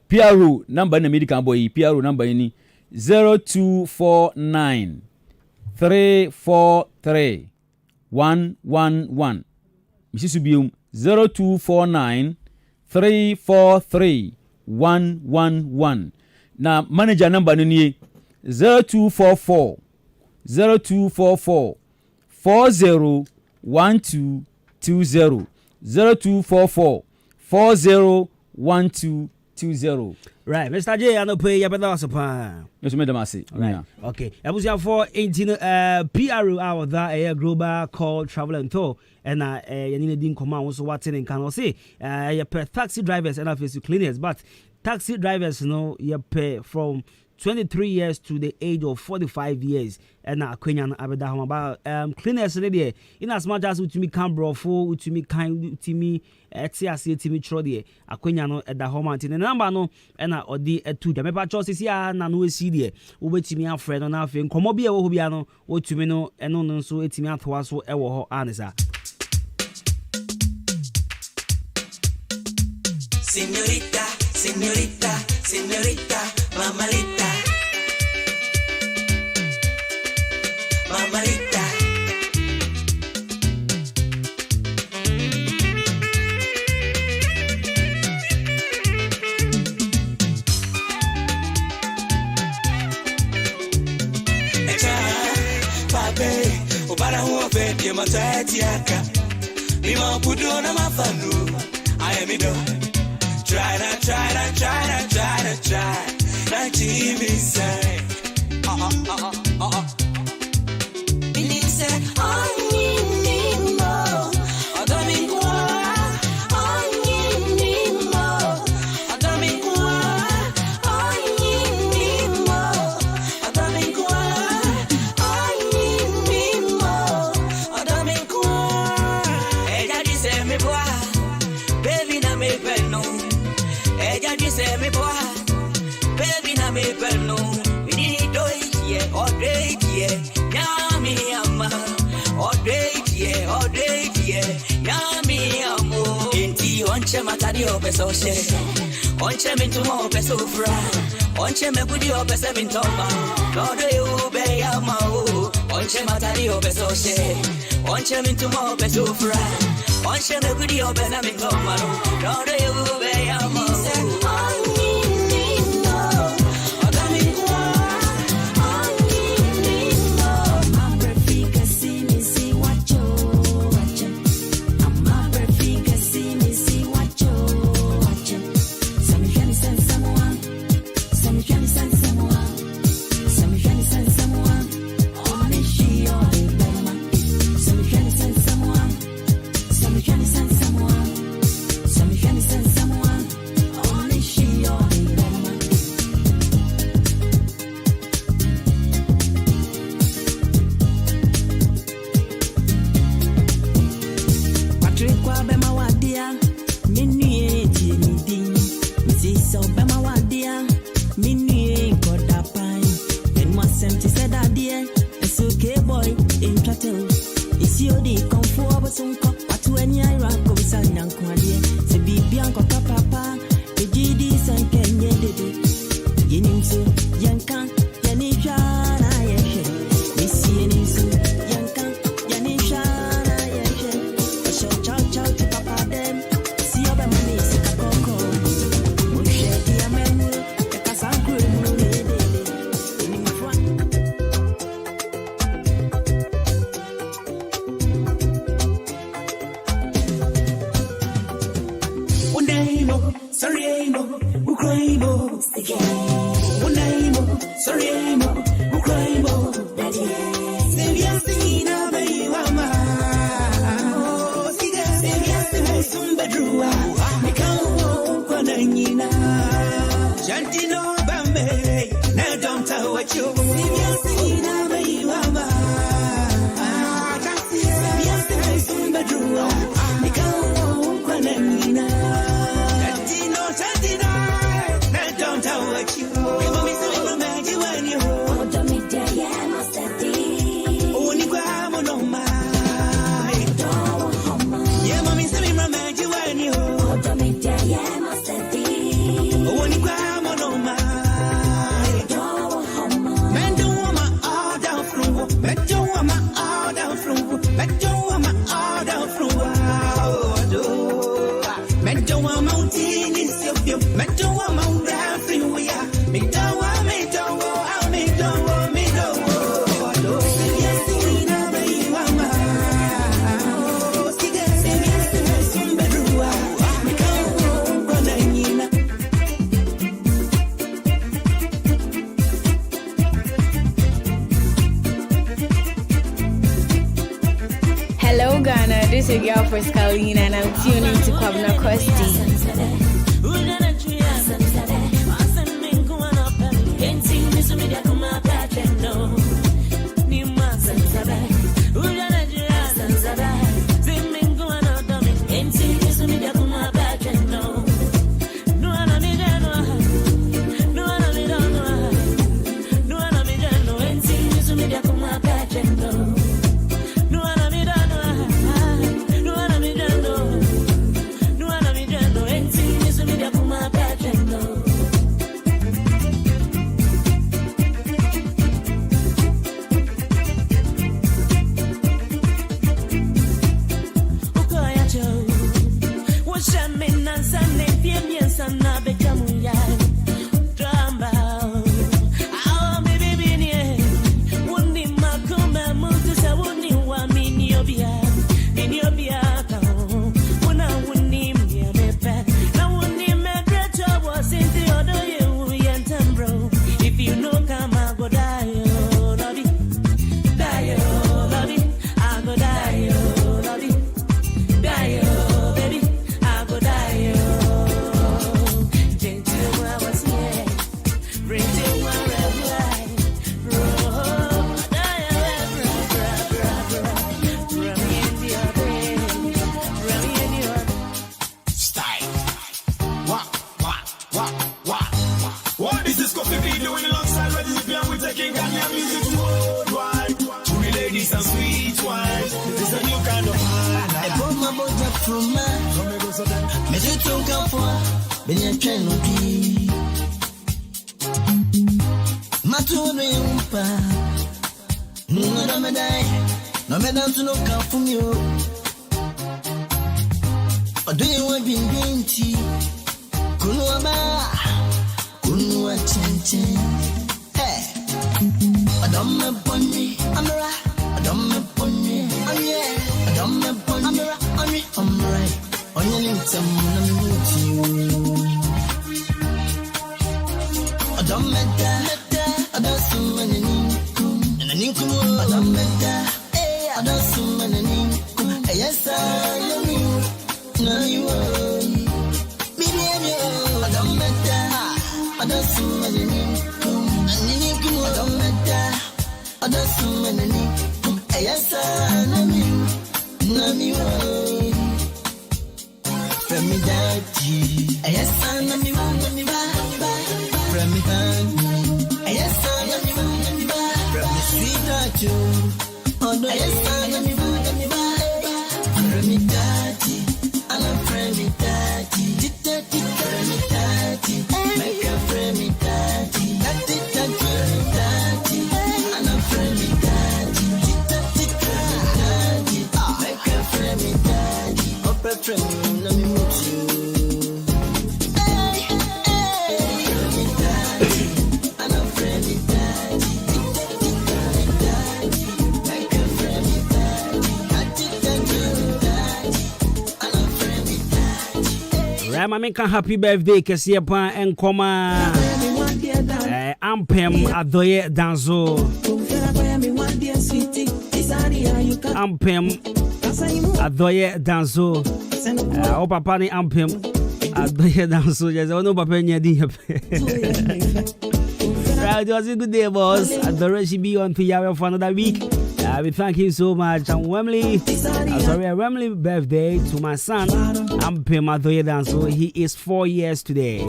PRO number in the medical boy PRO number any 0249 343 111 Mrs. Subium 0249 343 111 na manager number no nie 0244 401220 0244 401220. Right, Mr. J, I know pay your better supply. Yes, madam, I see. Right. Okay. I was here for 18 PRO out that a global call travel and tour. And you need to come out also what's in can say you pay taxi drivers and office cleaners, but taxi drivers you pay from 23 years to the age of 45 years. And now Kenyan Abedahoma about cleaners there. In as much as to me Cambro for to me kind to me TRC to me Trodi, a Kenyan at the home and number no and or the 2 the Mepa Chosis ya na no see there. Over to me a friend on our film, Comobia Hobiano, or to me no and no so it's me at was so ever answer. Señorita, señorita, señorita, mamalita. Mamalita. Echa, pape, obara huofe pie matati yaka. Mima pudu na mafanu, ayemido. Try. Na TV say. Believe say, I need more. I don't mean I need more. I don't mean I need more. I don't mean I need more. I don't mean hey, daddy say me boy, baby na me penno. Hey, daddy say me boy, baby na me penno. We need do it yeah, all day yeah. Yummy yumma, all day yeah. Yummy yummo. Inti onche matadi opeso she, onche mintumo opeso fra, onche mekudi opese mintoma. Lord you be yama o, onche matadi opeso she, onche mintumo opeso fra, onche mekudi opese mintoma. Lord you be yama o. She bema wadia, mini ding. So bema wadia, mini koda pine. And my empty said idea, it's okay boy, in cattle. It's your day, come forward some cup, what to any Iraq of San Yanquadia. To be Bianco Papa, the GDs and Kenya did it. Yenim so, Yankan, Yanishana, Yashe. We see Yenim so, Yankan, Yanishana, Yashe. I shall chow chow to Papa them. See your money, Sakako. Mushaki, Amenu, the Casanku, in front. Unaimo, sorry, Aimo, Ukraimo, Unaimo, sorry, Aimo, Ukraimo, Daddy. Sevia Sina, Bayama, Sevia Sumba Drua, Mikao, Konanina, Jantino Bambe, now don't tell what you Sevia Sina, Bayama, Sevia Sumba Drua, Mikao, Konanina. Don't tell what you want. Me so magic when you hold me there, yeah, my steady. Only grab on my yeah, mommy, so magic when you hold me there, yeah, my steady. Only grab on my man, don't want my all down through. Man, don't want my all down through. Man, don't want my all down through. Man, don't want mountain is your view. Man, don't want mountain. Me don't want. Hello Ghana, this is your girl Frescalina and I'm tuning to Kwabena Kosti. Ramamika happy birthday Kesiepa and Koma Ampem Adoye Danzo Ampem Adoye Danzo O Papani Ampem Adoye Danzo Yes, I know Papa Nyadi. Right, it was a good day, boss. Adore she be on to Yahweh for another week. We thank you so much. And Wembley, a Wembley birthday to my son, Ampem Adoye Danzo. He is 4 years today.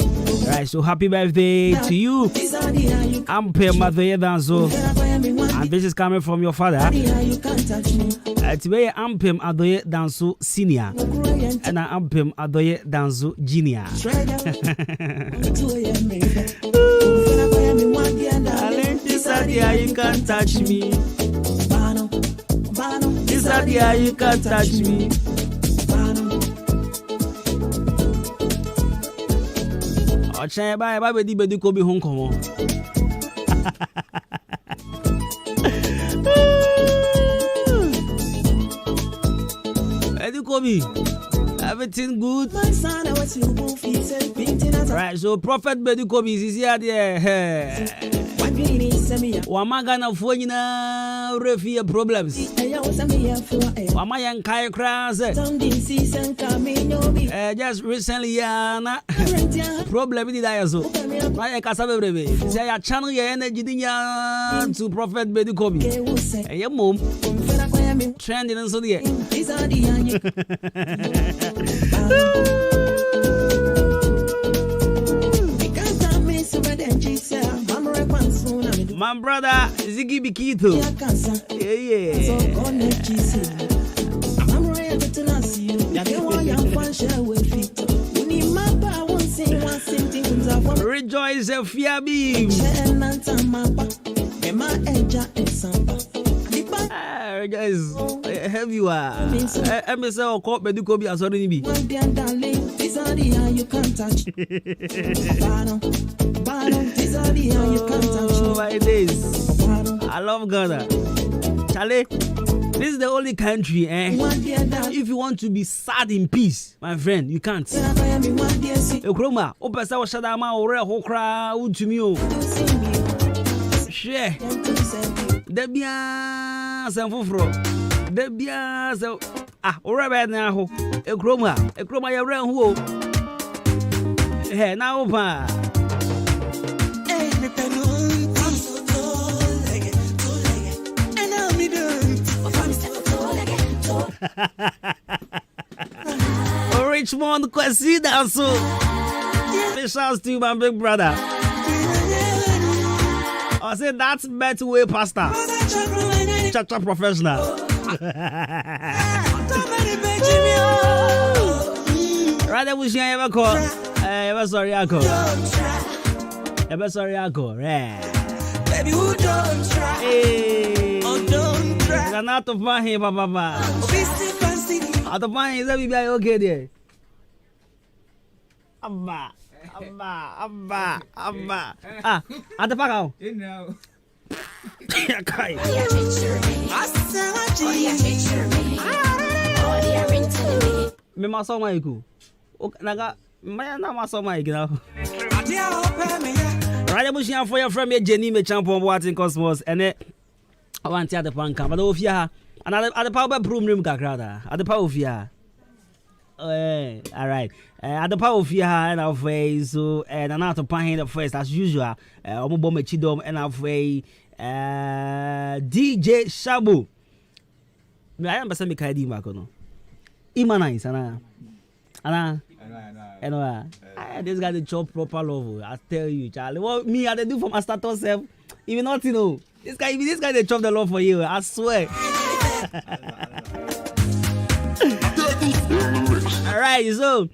Right, so happy birthday to you, Ampem Adoye Danzo. And this is coming from your father. Today, Ampem Adoye Danzo Senior. And Ampem Adoye Danzo Junior. This idea you can't touch me. This idea you can't touch me. Ocha bye bedi bedi ko bi hon komo. Edu ko bi. Everything good. Right, so Prophet Bedu Kobi is here there. Wamaga na funyina refi problems. Wama yankai crash. Just recently na problem di da yaso. Na kasabe brebe. Say ya channel your energy dinya to Prophet Bedu Kobi. Your mom trending and so there. My brother Ziggy Bikito. Yeah. Rejoice, Fiabi. Guys, have you MSL call Bedukobi as already be. You can't touch. Oh my days. I love Ghana. Charlie, this is the only country, if you want to be sad in peace, my friend, you can't. Ekroma, opesa wa shadama ore hokra utumi. Share. Debia sanfofro. Debia so ore be na ho. Ekroma ya re hu o. Na opa. Richmond Kwesi Danso. Specials to my big brother. I said that's Betway Pastor. Cha-cha professional. Rather wish you ever call. Ever sorry I call. Ever sorry I call. Baby, who don't try? Hey. Oh, don't try. You're not of my hair, Papa. Out of my hair, let me be okay there. Abba. At the back out. Me must my go. Naga, my must my go. Right, I'm wishing for your friend Jenny, me champion watching Cosmos, and it. I want to the punk camp, but over here, and at the power broom room, Gagrada, at the power of here. All right. At the power of here and our way, so and another pine the first as usual. Omobome Chidom and our way. DJ Shabu. I am Basami Kaidi Makono. Imanice, Anna. This guy the chop proper love. I tell you, Charlie. What me I do for my status self. You will not know. This guy they chop the law for you. I swear. All right, so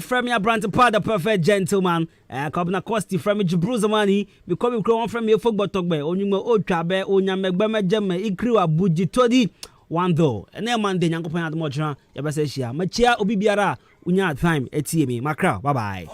from your brand part, the perfect gentleman. Kabna Costi from Jibruzamani. We come from your football talk by Onyuma Otrabe, Onyamegba Jemme, Ikriwa Buji Todi. One though, and then Monday, Yanko Pan at Motra, Yabasia, Machia Obibiara, Unya time, Etiemi, Macra, bye bye.